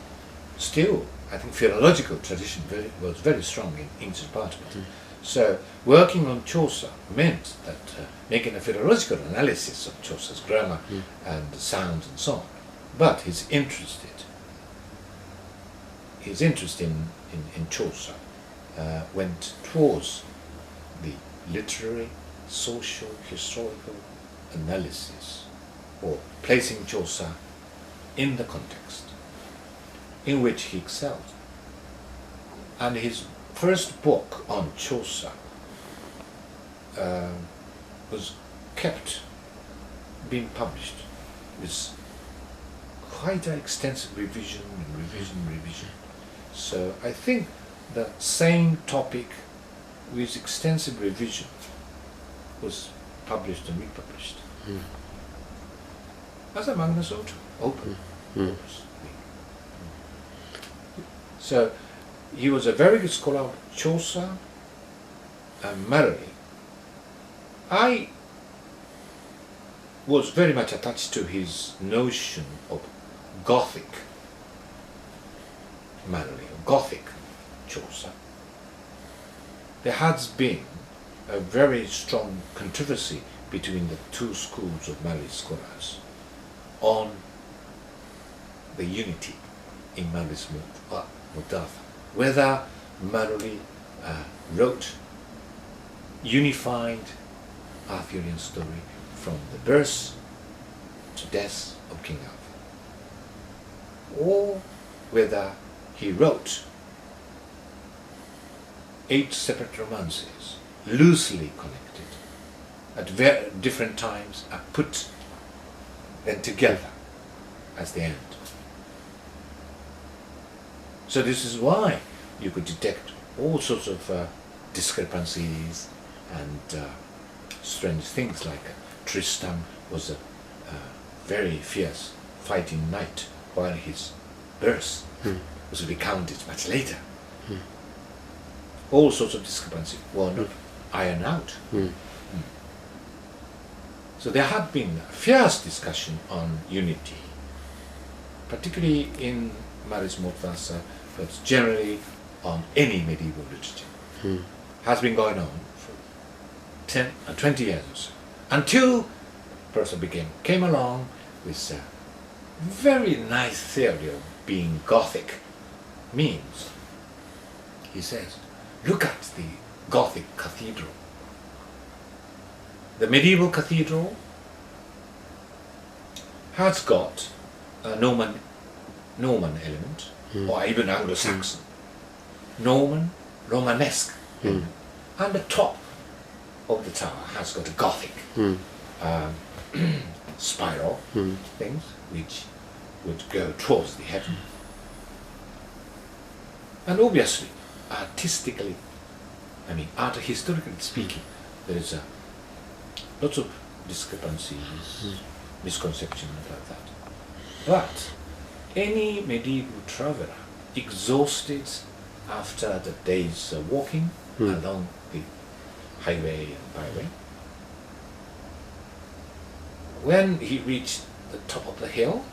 Still, I think philological tradition was very strong in English department. So working on Chaucer meant that making a philological analysis of Chaucer's grammar and sounds and so on. But his interest in Chaucer went towards the literary, social, historical analysis, or placing Chaucer in the context in which he excelled. And his first book on Chaucer was kept being published with quite an extensive revision. So I think the same topic with extensive revision was published and republished as a magnus opus. So he was a very good scholar of Chaucer and Mallory. I was very much attached to his notion of Gothic Mallory, or Gothic Chaucer. There has been a very strong controversy between the two schools of Mallory scholars on the unity in Mallory's Mudafa, whether Mallory wrote unified Arthurian story from the birth to death of King Arthur, or whether he wrote 8 separate romances, loosely connected, at different times, are put then together as the end. So this is why you could detect all sorts of discrepancies and strange things, like Tristan was a very fierce fighting knight, while his birth was recounted much later. All sorts of discrepancies were not ironed out. So there had been a fierce discussion on unity, particularly in Malleus Mortvaser, but generally on any medieval literature. Has been going on for 10 or 20 years or so, until person came along with a very nice theory of being Gothic means. He says, look at the Gothic cathedral. The medieval cathedral has got a Norman element, or even Anglo-Saxon. Norman, Romanesque element. And the top of the tower has got a Gothic spiral things which would go towards the heaven. And obviously, artistically, art historically speaking, there is lots of discrepancies, misconception about that. But any medieval traveler exhausted after the day's walking along the highway and byway, when he reached the top of the hill,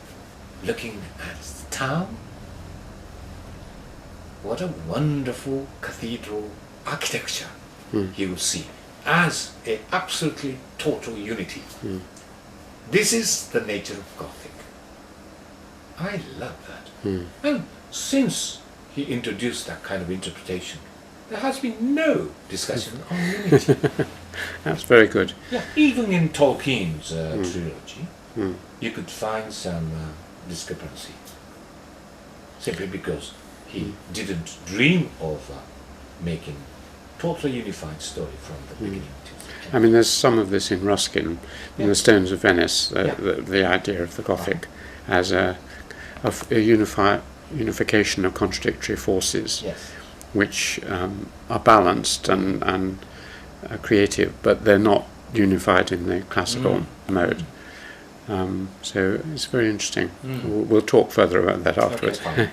looking at the town, what a wonderful cathedral architecture he would see as a absolutely total unity. This is the nature of Gothic. I love that. And since he introduced that kind of interpretation, there has been no discussion on unity. That's very good. Yeah, even in Tolkien's trilogy, you could find some discrepancy, simply because he didn't dream of making totally unified story from the beginning to the end. There's some of this in Ruskin, in the Stones of Venice, the idea of the Gothic as a unification of contradictory forces, which are balanced and creative, but they're not unified in the classical mode. So it's very interesting. We'll talk further about that afterwards. Okay,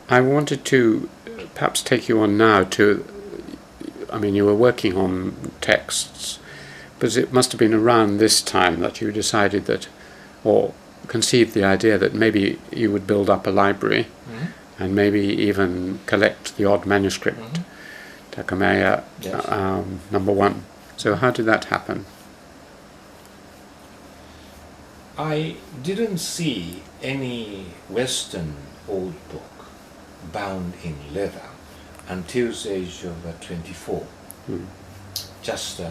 I wanted to perhaps take you on now to, you were working on texts, but it must have been around this time that you decided that, or conceived the idea that maybe you would build up a library and maybe even collect the odd manuscript, Takamiya #1. So how did that happen? I didn't see any Western old book bound in leather until the age of 24. Just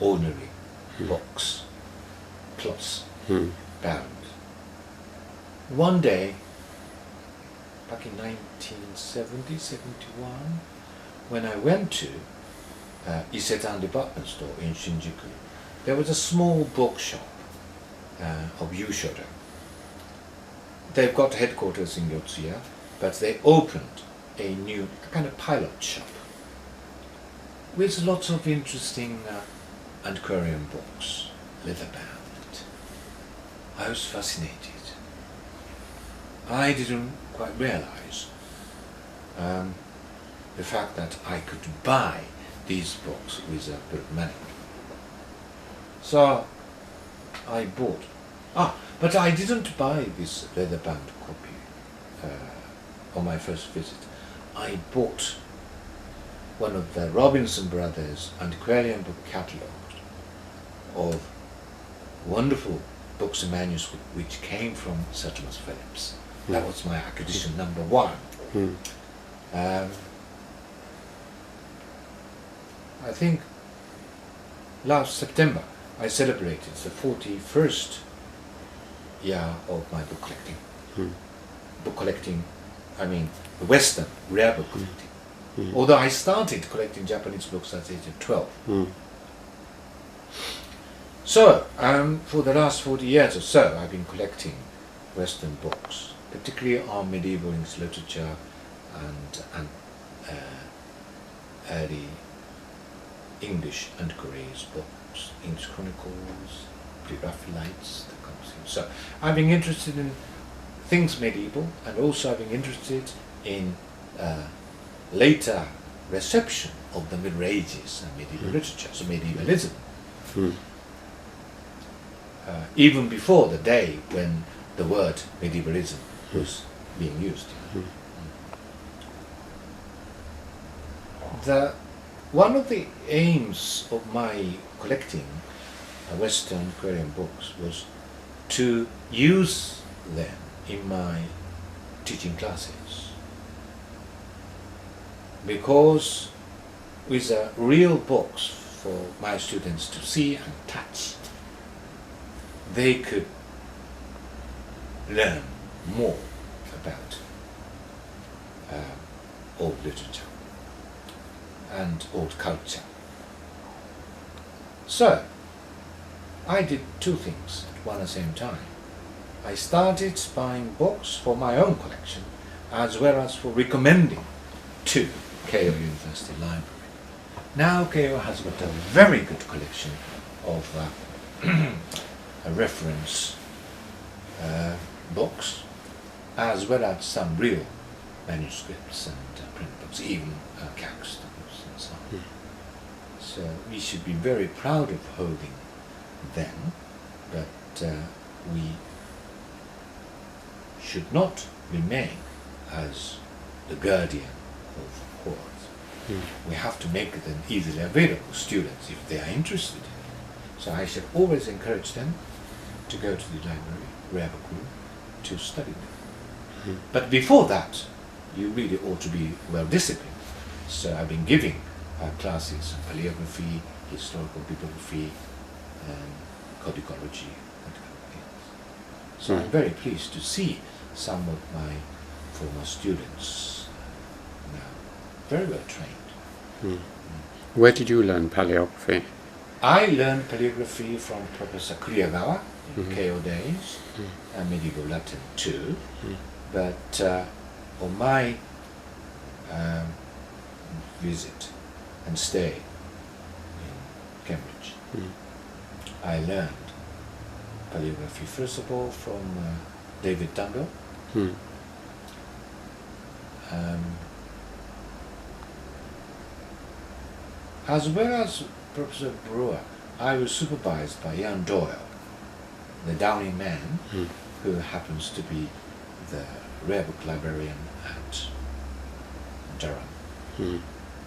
ordinary books, cloths, bound. One day, back in 1970, 71, when I went to Isetan department store in Shinjuku, there was a small bookshop of Yushoda. They've got headquarters in Yotsuya, but they opened a new kind of pilot shop with lots of interesting antiquarian books, leather-bound. I was fascinated. I didn't quite realize the fact that I could buy these books with a bit of money. So I bought. But I didn't buy this leather-bound copy on my first visit. I bought one of the Robinson Brothers antiquarian book catalogues of wonderful books and manuscripts which came from Sir Thomas Phillips. That was my acquisition #1. I think last September I celebrated the 41st year of my book collecting. Book collecting, the Western rare book collecting. Although I started collecting Japanese books at the age of 12. So, for the last 40 years or so, I've been collecting Western books, particularly on medieval English literature and early English antiquaries books, English Chronicles, Pre-Raphaelites, that kind of thing. So I've been interested in things medieval, and also I've been interested in later reception of the Middle Ages and medieval literature, so medievalism. Even before the day when the word medievalism was being used. One of the aims of my collecting Western Korean books was to use them in my teaching classes. Because with real books for my students to see and touch, they could learn more about old literature and old culture. So, I did two things at one and the same time. I started buying books for my own collection as well as for recommending to Keio University Library. Now Keio has got a very good collection of reference books as well as some real manuscripts and print books, even capstone books and so on. So we should be very proud of holding them, but we should not remain as the guardian of courts. We have to make them easily available to students if they are interested in it. So I should always encourage them to go to the library, Rabaku, to study them. But before that, you really ought to be well disciplined. So I've been giving classes on paleography, historical bibliography, and codicology, that kind of things. So I'm very pleased to see some of my former students now very well trained. Where did you learn paleography? I learned paleography from Professor Kuriyagawa in Keio days, and medieval Latin too. But on my visit and stay in Cambridge, I learned paleography first of all from David Dungo. As well as Professor Brewer, I was supervised by Ian Doyle, the Downing man, who happens to be the rare book librarian at Durham.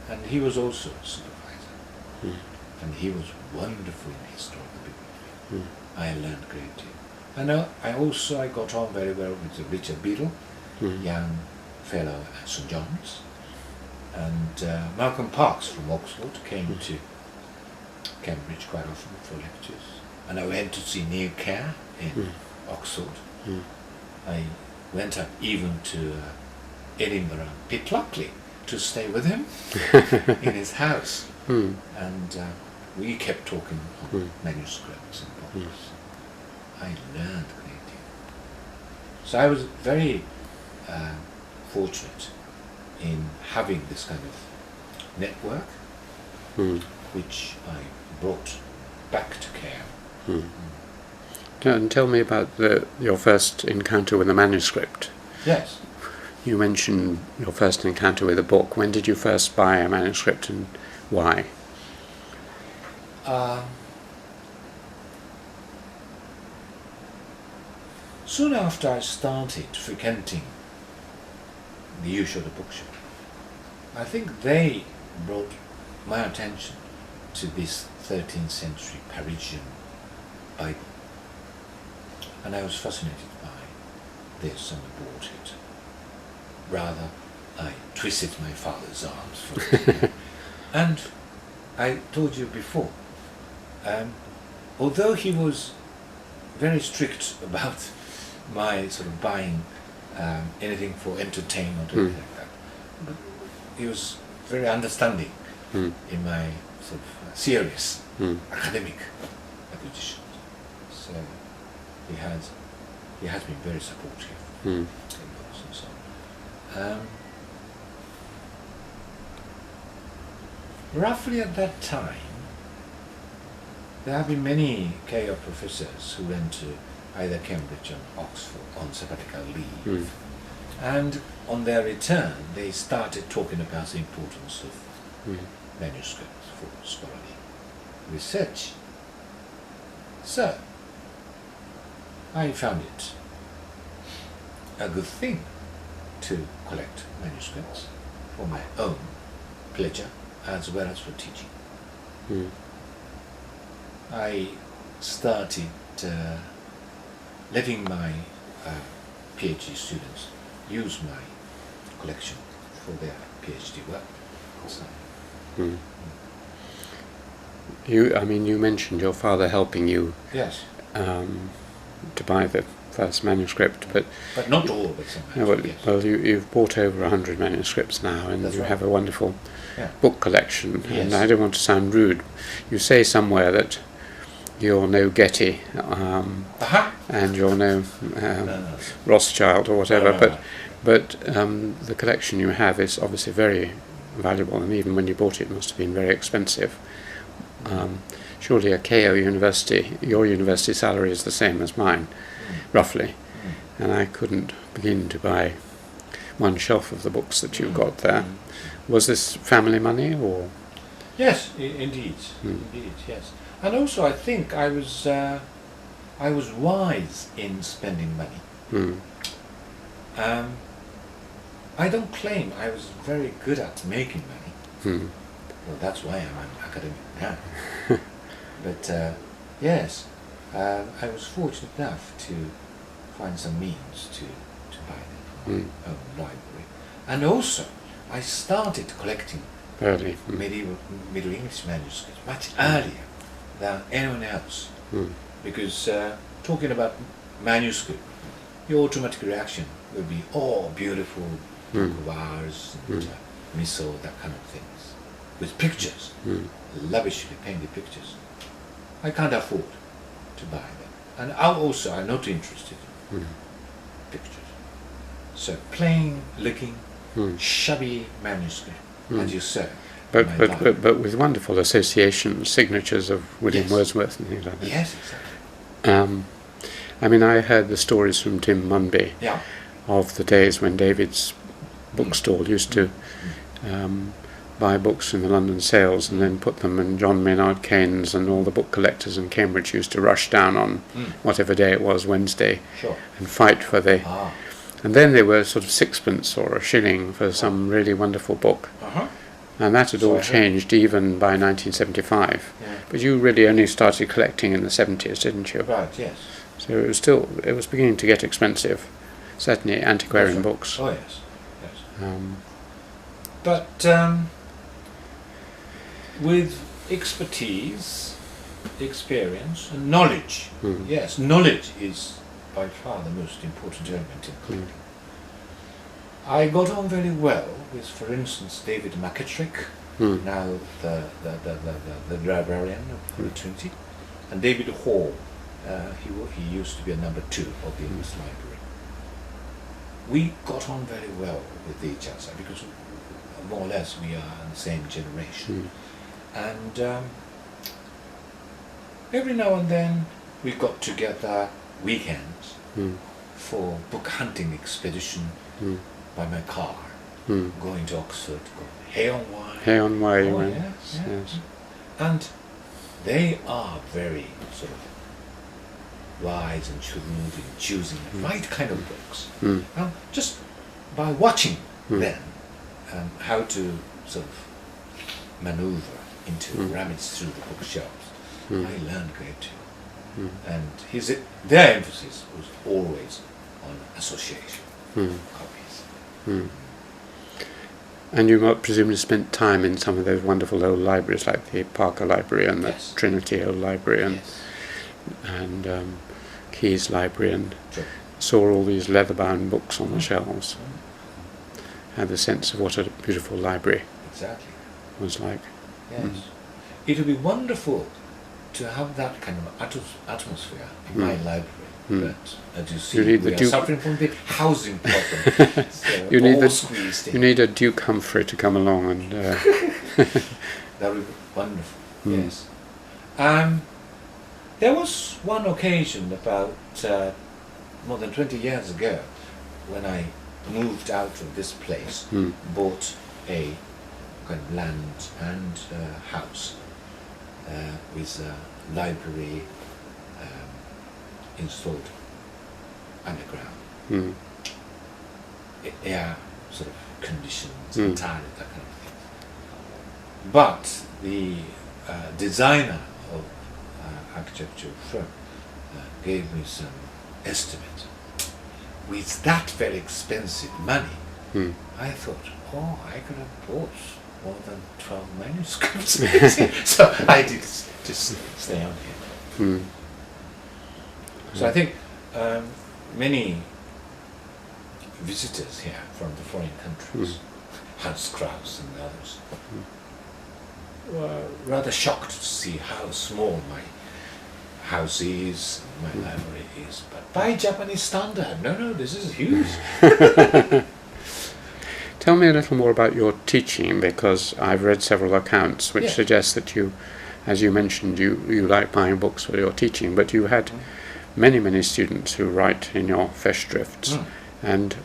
And he was also a supervisor. And he was wonderful in historical bibliography. I learned a great deal. And I got on very well with Richard Beadle, young fellow at St. John's. And Malcolm Parks from Oxford came to Cambridge quite often for lectures. And I went to see Neil Kerr in Oxford. I went up even to Edinburgh, Pitlochry, to stay with him in his house. And we kept talking on manuscripts and books. I learned a great deal. So I was very fortunate in having this kind of network, which I brought back to Keio. And tell me about your first encounter with the manuscript. Yes. You mentioned your first encounter with a book. When did you first buy a manuscript and why? Soon after I started frequenting the usual bookshop, I think they brought my attention to this 13th century Parisian Bible. And I was fascinated by this and I bought it. Rather, I twisted my father's arms for it. And I told you before, although he was very strict about my sort of buying anything for entertainment or anything like that, but he was very understanding in my sort of serious academic acquisitions. So he has been very supportive in books and so on. Roughly at that time, there have been many Keio professors who went to either Cambridge or Oxford on sabbatical leave. And on their return, they started talking about the importance of manuscripts for scholarly research. So, I found it a good thing to collect manuscripts for my own pleasure as well as for teaching. I started letting my PhD students use my collection for their PhD work. So, You mentioned your father helping you yes, to buy the first manuscript, but not all of it. Yes. You've bought over 100 manuscripts now, and That's you right. have a wonderful Yeah. book collection. Yes. And I don't want to sound rude. You say somewhere that you're no Getty, and you're no No. Rothschild or whatever, No. but the collection you have is obviously very valuable, and even when you bought it, it must have been very expensive. Surely a Keio university, your university salary is the same as mine, roughly, and I couldn't begin to buy one shelf of the books that you've got there. Was this family money, or? Yes, indeed, yes. And also, I think I was wise in spending money. I don't claim I was very good at making money. Well, that's why I'm an academic now. But yes, I was fortunate enough to find some means to buy them for my own library. And also, I started collecting Early. Middle English manuscripts much earlier than anyone else. Because talking about manuscript, your automatic reaction will be, oh, beautiful vase and miso, that kind of things, with pictures, lavishly painted pictures. I can't afford to buy them, and I'm not interested in pictures. So plain looking, shabby manuscript, as you say. But with wonderful associations, signatures of William Wordsworth and things like that. Yes, exactly. I heard the stories from Tim Munby of the days when David's bookstall used to buy books in the London sales and then put them, and John Maynard Keynes and all the book collectors in Cambridge used to rush down on whatever day it was, Wednesday, and fight for the... And then they were sort of sixpence or a shilling for some really wonderful book. And that had all changed even by 1975. But you really only started collecting in the 70s, didn't you? Right, yes. So it was beginning to get expensive, certainly antiquarian books. Oh, yes. But with expertise, experience, and knowledge, yes, knowledge is by far the most important element in collecting. I got on very well with, for instance, David McKittrick, now the librarian of the Trinity, and David Hall. He used to be a number 2 of the English Library. We got on very well with each other because more or less we are in the same generation. And every now and then we got together weekends for book hunting expedition by my car, going to Oxford, Hay on Wye. Hay on Wye, Oh, right? yes. And they are very sort of wise and shrewd in choosing the right kind of books. And just by watching them, how to sort of maneuver into rummage through the bookshelves, I learned a great deal. And their emphasis was always on association copies. And you presumably spent time in some of those wonderful old libraries like the Parker Library and the Trinity Old Library and Key's Library, and saw all these leather-bound books on the shelves. Had the sense of what a beautiful library was like. Yes. It would be wonderful to have that kind of atmosphere in my library. But as you see, we are suffering from the housing problem. So you need a Duke Humphrey to come along and... That would be wonderful, yes. There was one occasion about more than 20 years ago when I moved out of this place, bought a kind of land and house with a library installed underground. Air sort of conditions, entirely that kind of thing. But the designer of architecture firm gave me some estimate. With that very expensive money, I thought, oh, I could have bought more than 12 manuscripts. So I did just stay on here. So I think many visitors here from the foreign countries, Hans Kraus and others, were rather shocked to see how small my house is, my library is. But by Japanese standard, no, this is huge. Tell me a little more about your teaching, because I've read several accounts which suggest that you, as you mentioned, you like buying books for your teaching, but you had many students who write in your Festschrifts and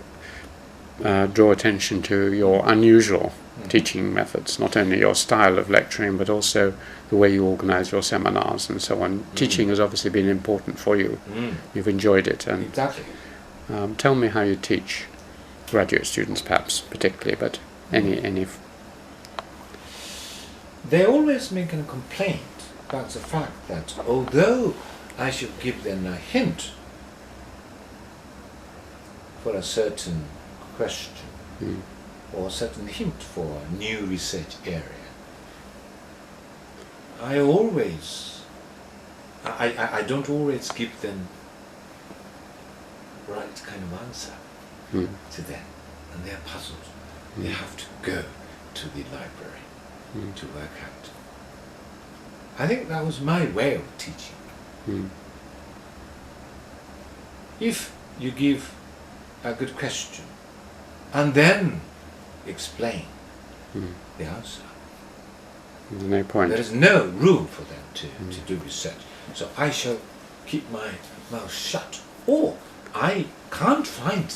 draw attention to your unusual teaching methods, not only your style of lecturing, but also the way you organize your seminars and so on. Teaching has obviously been important for you. You've enjoyed it. And Exactly. tell me how you teach graduate students, perhaps, particularly, but any. They always make a complaint about the fact that although I should give them a hint for a certain question or a certain hint for a new research area, I don't always give them right kind of answer to them, and they're puzzled. They have to go to the library to work out. I think that was my way of teaching. If you give a good question and then explain the answer, There's no point. there is no room for them to do research. So I shall keep my mouth shut, or I can't find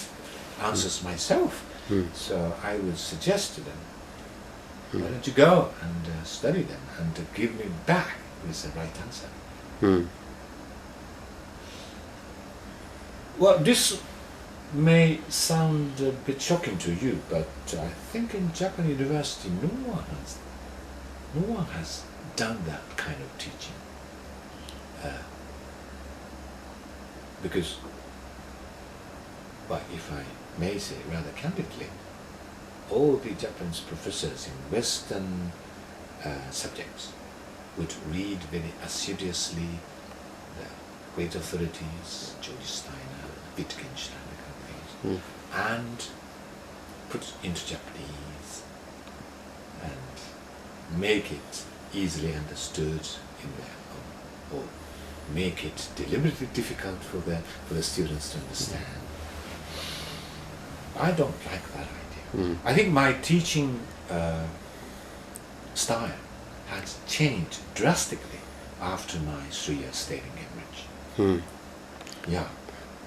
answers myself. So I would suggest to them, why don't you go and study them and give me back with the right answer. Well, this may sound a bit shocking to you, but I think in Japan university no one has done that kind of teaching. Because, well, if I may say rather candidly, all the Japanese professors in Western subjects would read very assiduously the great authorities, George Steiner, Wittgenstein, kind of things, and put into Japanese and make it easily understood in their own, or make it deliberately difficult for the students to understand. I don't like that idea. I think my teaching style has changed drastically after my 3-year stay in Cambridge. Yeah.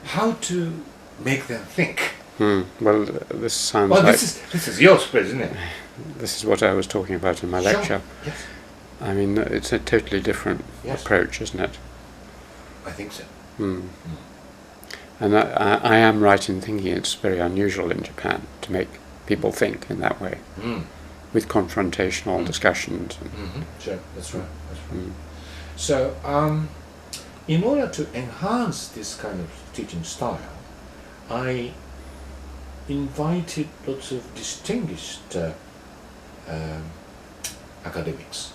How to make them think. Well, this sounds Well, like... this is your spread, isn't it? This is what I was talking about in my lecture. Yes. I mean, it's a totally different approach, isn't it? I think so. And I am right in thinking it's very unusual in Japan to make people think in that way, with confrontational discussions. Sure, that's right. So, in order to enhance this kind of teaching style, I invited lots of distinguished academics,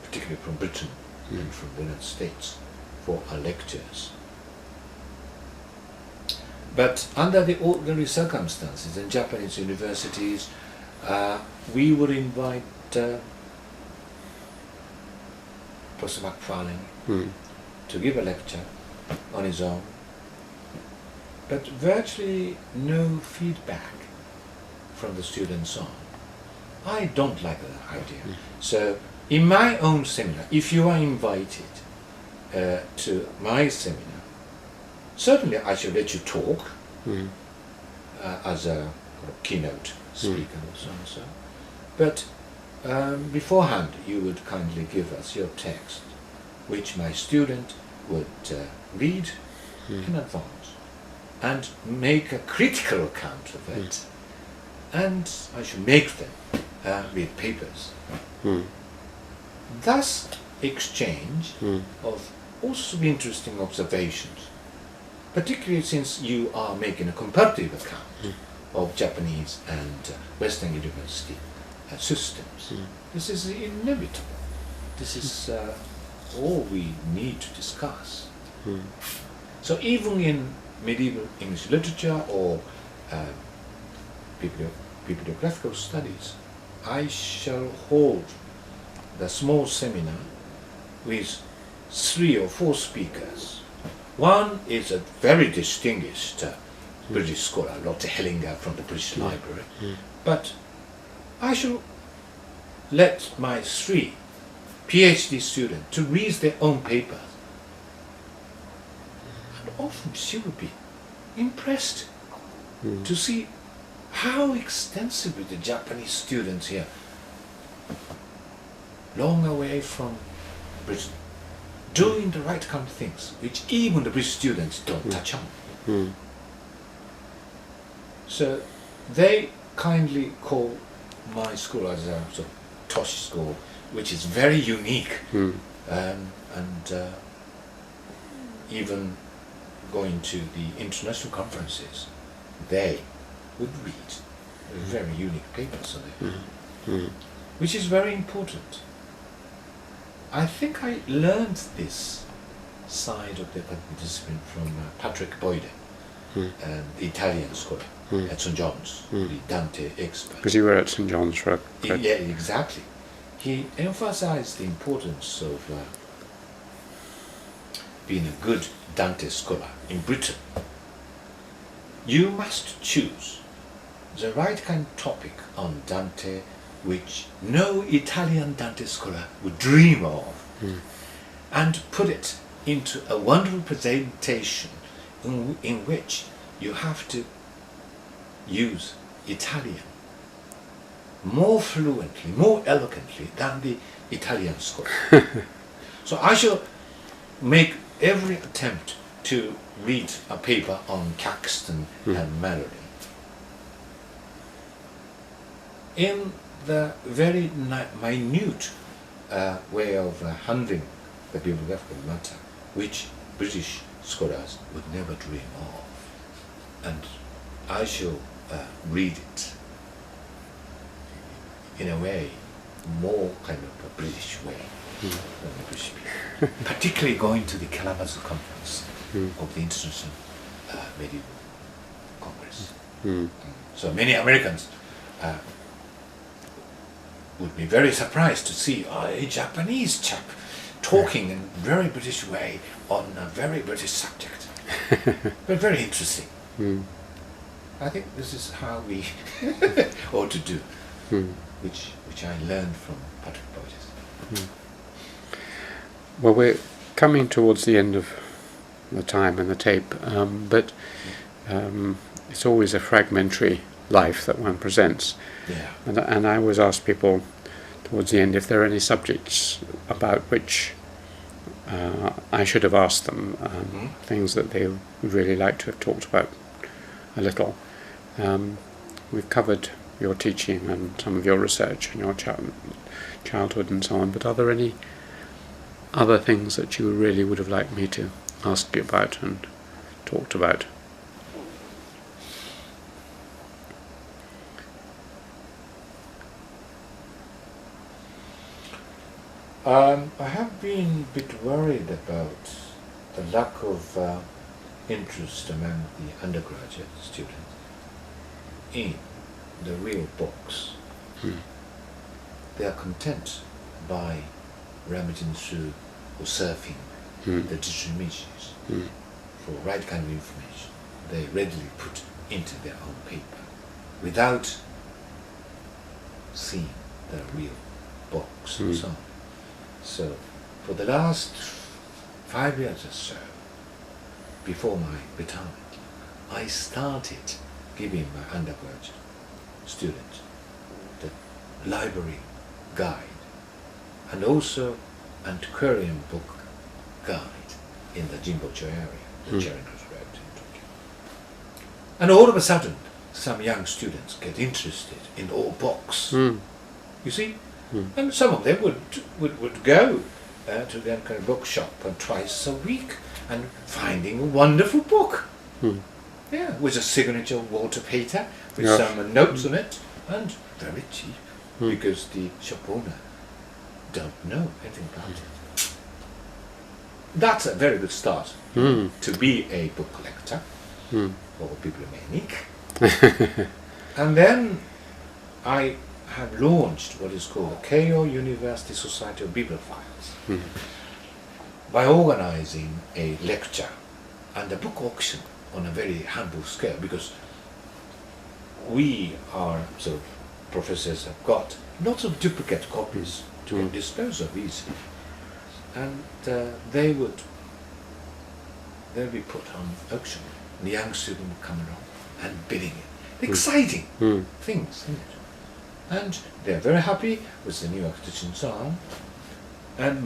particularly from Britain and from the United States, for our lectures. But under the ordinary circumstances in Japanese universities, we would invite Professor Macfarlane to give a lecture on his own, but virtually no feedback from the students on. I don't like that idea. So in my own seminar, if you are invited to my seminar, certainly I should let you talk as a keynote speaker or so and so. But beforehand you would kindly give us your text, which my student would read in advance and make a critical account of it, and I should make them read papers. Thus exchange of also interesting observations, particularly since you are making a comparative account of Japanese and Western university systems. This is inevitable. This is all we need to discuss. So even in medieval English literature or bibliographical studies, I shall hold the small seminar with 3 or 4 speakers. One is a very distinguished British scholar, Lotte Hellinger from the British Library, but I shall let my 3 PhD students to read their own papers. And often she would be impressed to see how extensively the Japanese students here, long away from Britain, doing the right kind of things, which even the British students don't touch on. So they kindly call my school as a sort of Toshi school, which is very unique, and even going to the international conferences, they would read very unique papers on it, which is very important. I think I learned this side of the discipline from Patrick Boyden, the Italian scholar at St. John's, the Dante expert. Because you were at St. John's for Yeah, exactly. He emphasized the importance of being a good Dante scholar in Britain. You must choose the right kind of topic on Dante which no Italian Dante scholar would dream of, and put it into a wonderful presentation in which you have to use Italian more fluently, more eloquently than the Italian scholar. So I shall make every attempt to read a paper on Caxton and melody. In the very minute way of handling the bibliographical matter, which British scholars would never dream of. And I shall read it in a way more kind of a British way than the British people. Particularly going to the Kalamazoo conference of the International Medieval Congress. So many Americans would be very surprised to see a Japanese chap talking in a very British way on a very British subject. But very interesting. I think this is how we ought to do, which I learned from Patrick Boyden. Well, we're coming towards the end of the time and the tape, but it's always a fragmentary life that one presents. Yeah. And I always ask people towards the end if there are any subjects about which I should have asked them, things that they would really like to have talked about a little. We've covered your teaching and some of your research and your childhood and so on, but are there any other things that you really would have liked me to ask you about and talked about? I have been a bit worried about the lack of interest among the undergraduate students in the real books. They are content by rummaging through or surfing the digital images for right kind of information. They readily put into their own paper without seeing the real books and so on. So for the last 5 years or so, before my retirement, I started giving my undergraduate students the library guide and also antiquarian book guide in the Jimbocho area, the Charing Cross Road in Tokyo. And all of a sudden, some young students get interested in all books. You see? And some of them would go to the kind of bookshop twice a week and finding a wonderful book. Yeah, with a signature Walter Pater with some notes on it, and very cheap because the shop owner don't know anything about it. That's a very good start to be a book collector or bibliomaniac. And then I have launched what is called the Keio University Society of Bibliophiles by organizing a lecture and a book auction on a very humble scale, because we are sort of professors have got lots of duplicate copies to dispose of easily, and they'll be put on auction. The young student will come along and bidding it. Exciting things, isn't it? And they're very happy with the new acquisition and so on. And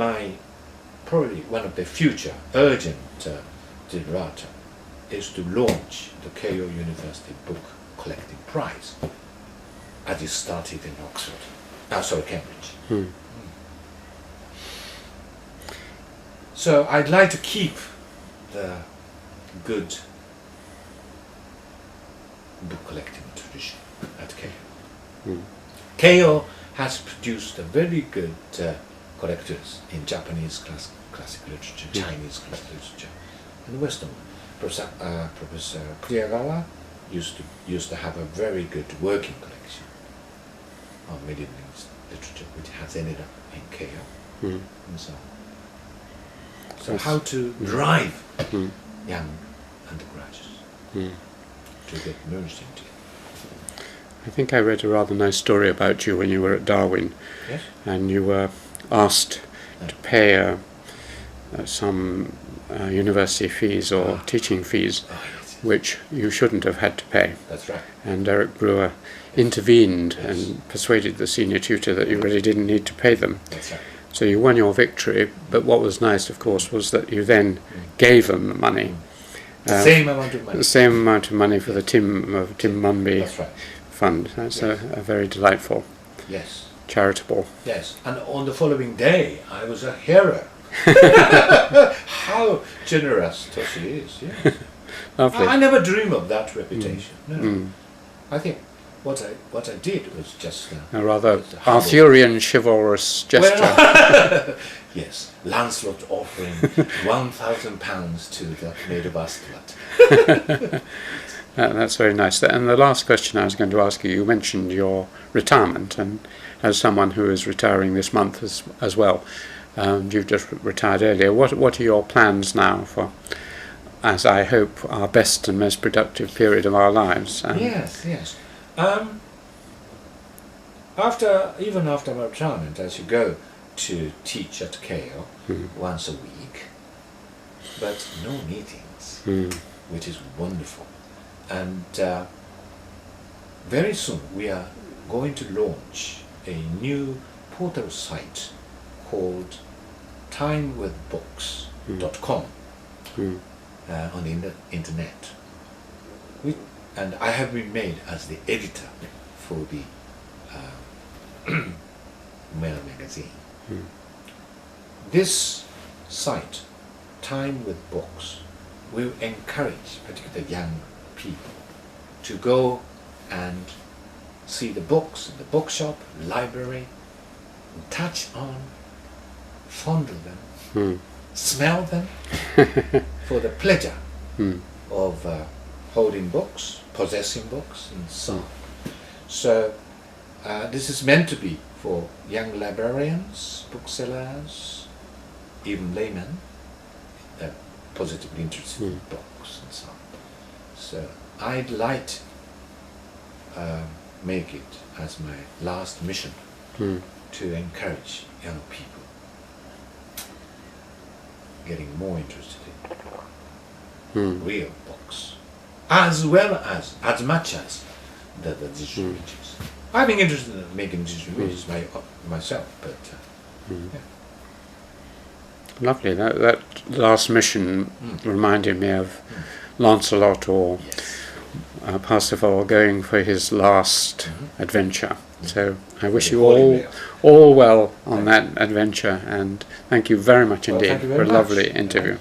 probably one of the future urgent desiderata is to launch the Keio University Book Collecting Prize, as it started in Cambridge. So I'd like to keep the good book collecting tradition at Keio. Keio has produced a very good collectors in Japanese classic literature, Chinese classic literature, and Western. Professor Pre-Raphaelites used to have a very good working collection of medieval literature, which has ended up in Keio, and so on. So how to drive young undergraduates to get merged into it. I think I read a rather nice story about you when you were at Darwin, and you were asked to pay some university fees or teaching fees, which you shouldn't have had to pay. That's right. And Eric Brewer intervened and persuaded the senior tutor that you really didn't need to pay them. That's right. So you won your victory, but what was nice, of course, was that you then gave them the money. The same amount of money. The same amount of money for the Tim Munby fund. That's a very delightful, charitable. Yes, and on the following day, I was a hero. How generous Toshi is. Yeah. Lovely. I never dream of that reputation. No. I think what I did was just a rather Arthurian chivalrous gesture. Well, yes, Lancelot offering £1,000 to the Maid of Astolat. That's very nice. And the last question I was going to ask you, you mentioned your retirement, and as someone who is retiring this month as well, you've just retired earlier. What are your plans now for, as I hope, our best and most productive period of our lives? Yes. Even after my retirement, as you go to teach at Keio once a week, but no meetings, which is wonderful. And very soon we are going to launch a new portal site called timewithbooks.com on the internet. And I have been made as the editor for the Mail magazine. This site, Time with Books, will encourage particularly young people to go and see the books in the bookshop, library, touch on, fondle them, smell them, for the pleasure of holding books, possessing books, and so on. So this is meant to be for young librarians, booksellers, even laymen that positively interested in books and so on. So I'd like to make it as my last mission to encourage young people getting more interested in real books, as well as much as the digital images. I've been interested in making digital images myself, but Lovely. That last mission reminded me of Lancelot or Parsifal going for his last adventure. So I wish you Holy all well on that adventure, and thank you very much indeed thank you for very a lovely much. interview.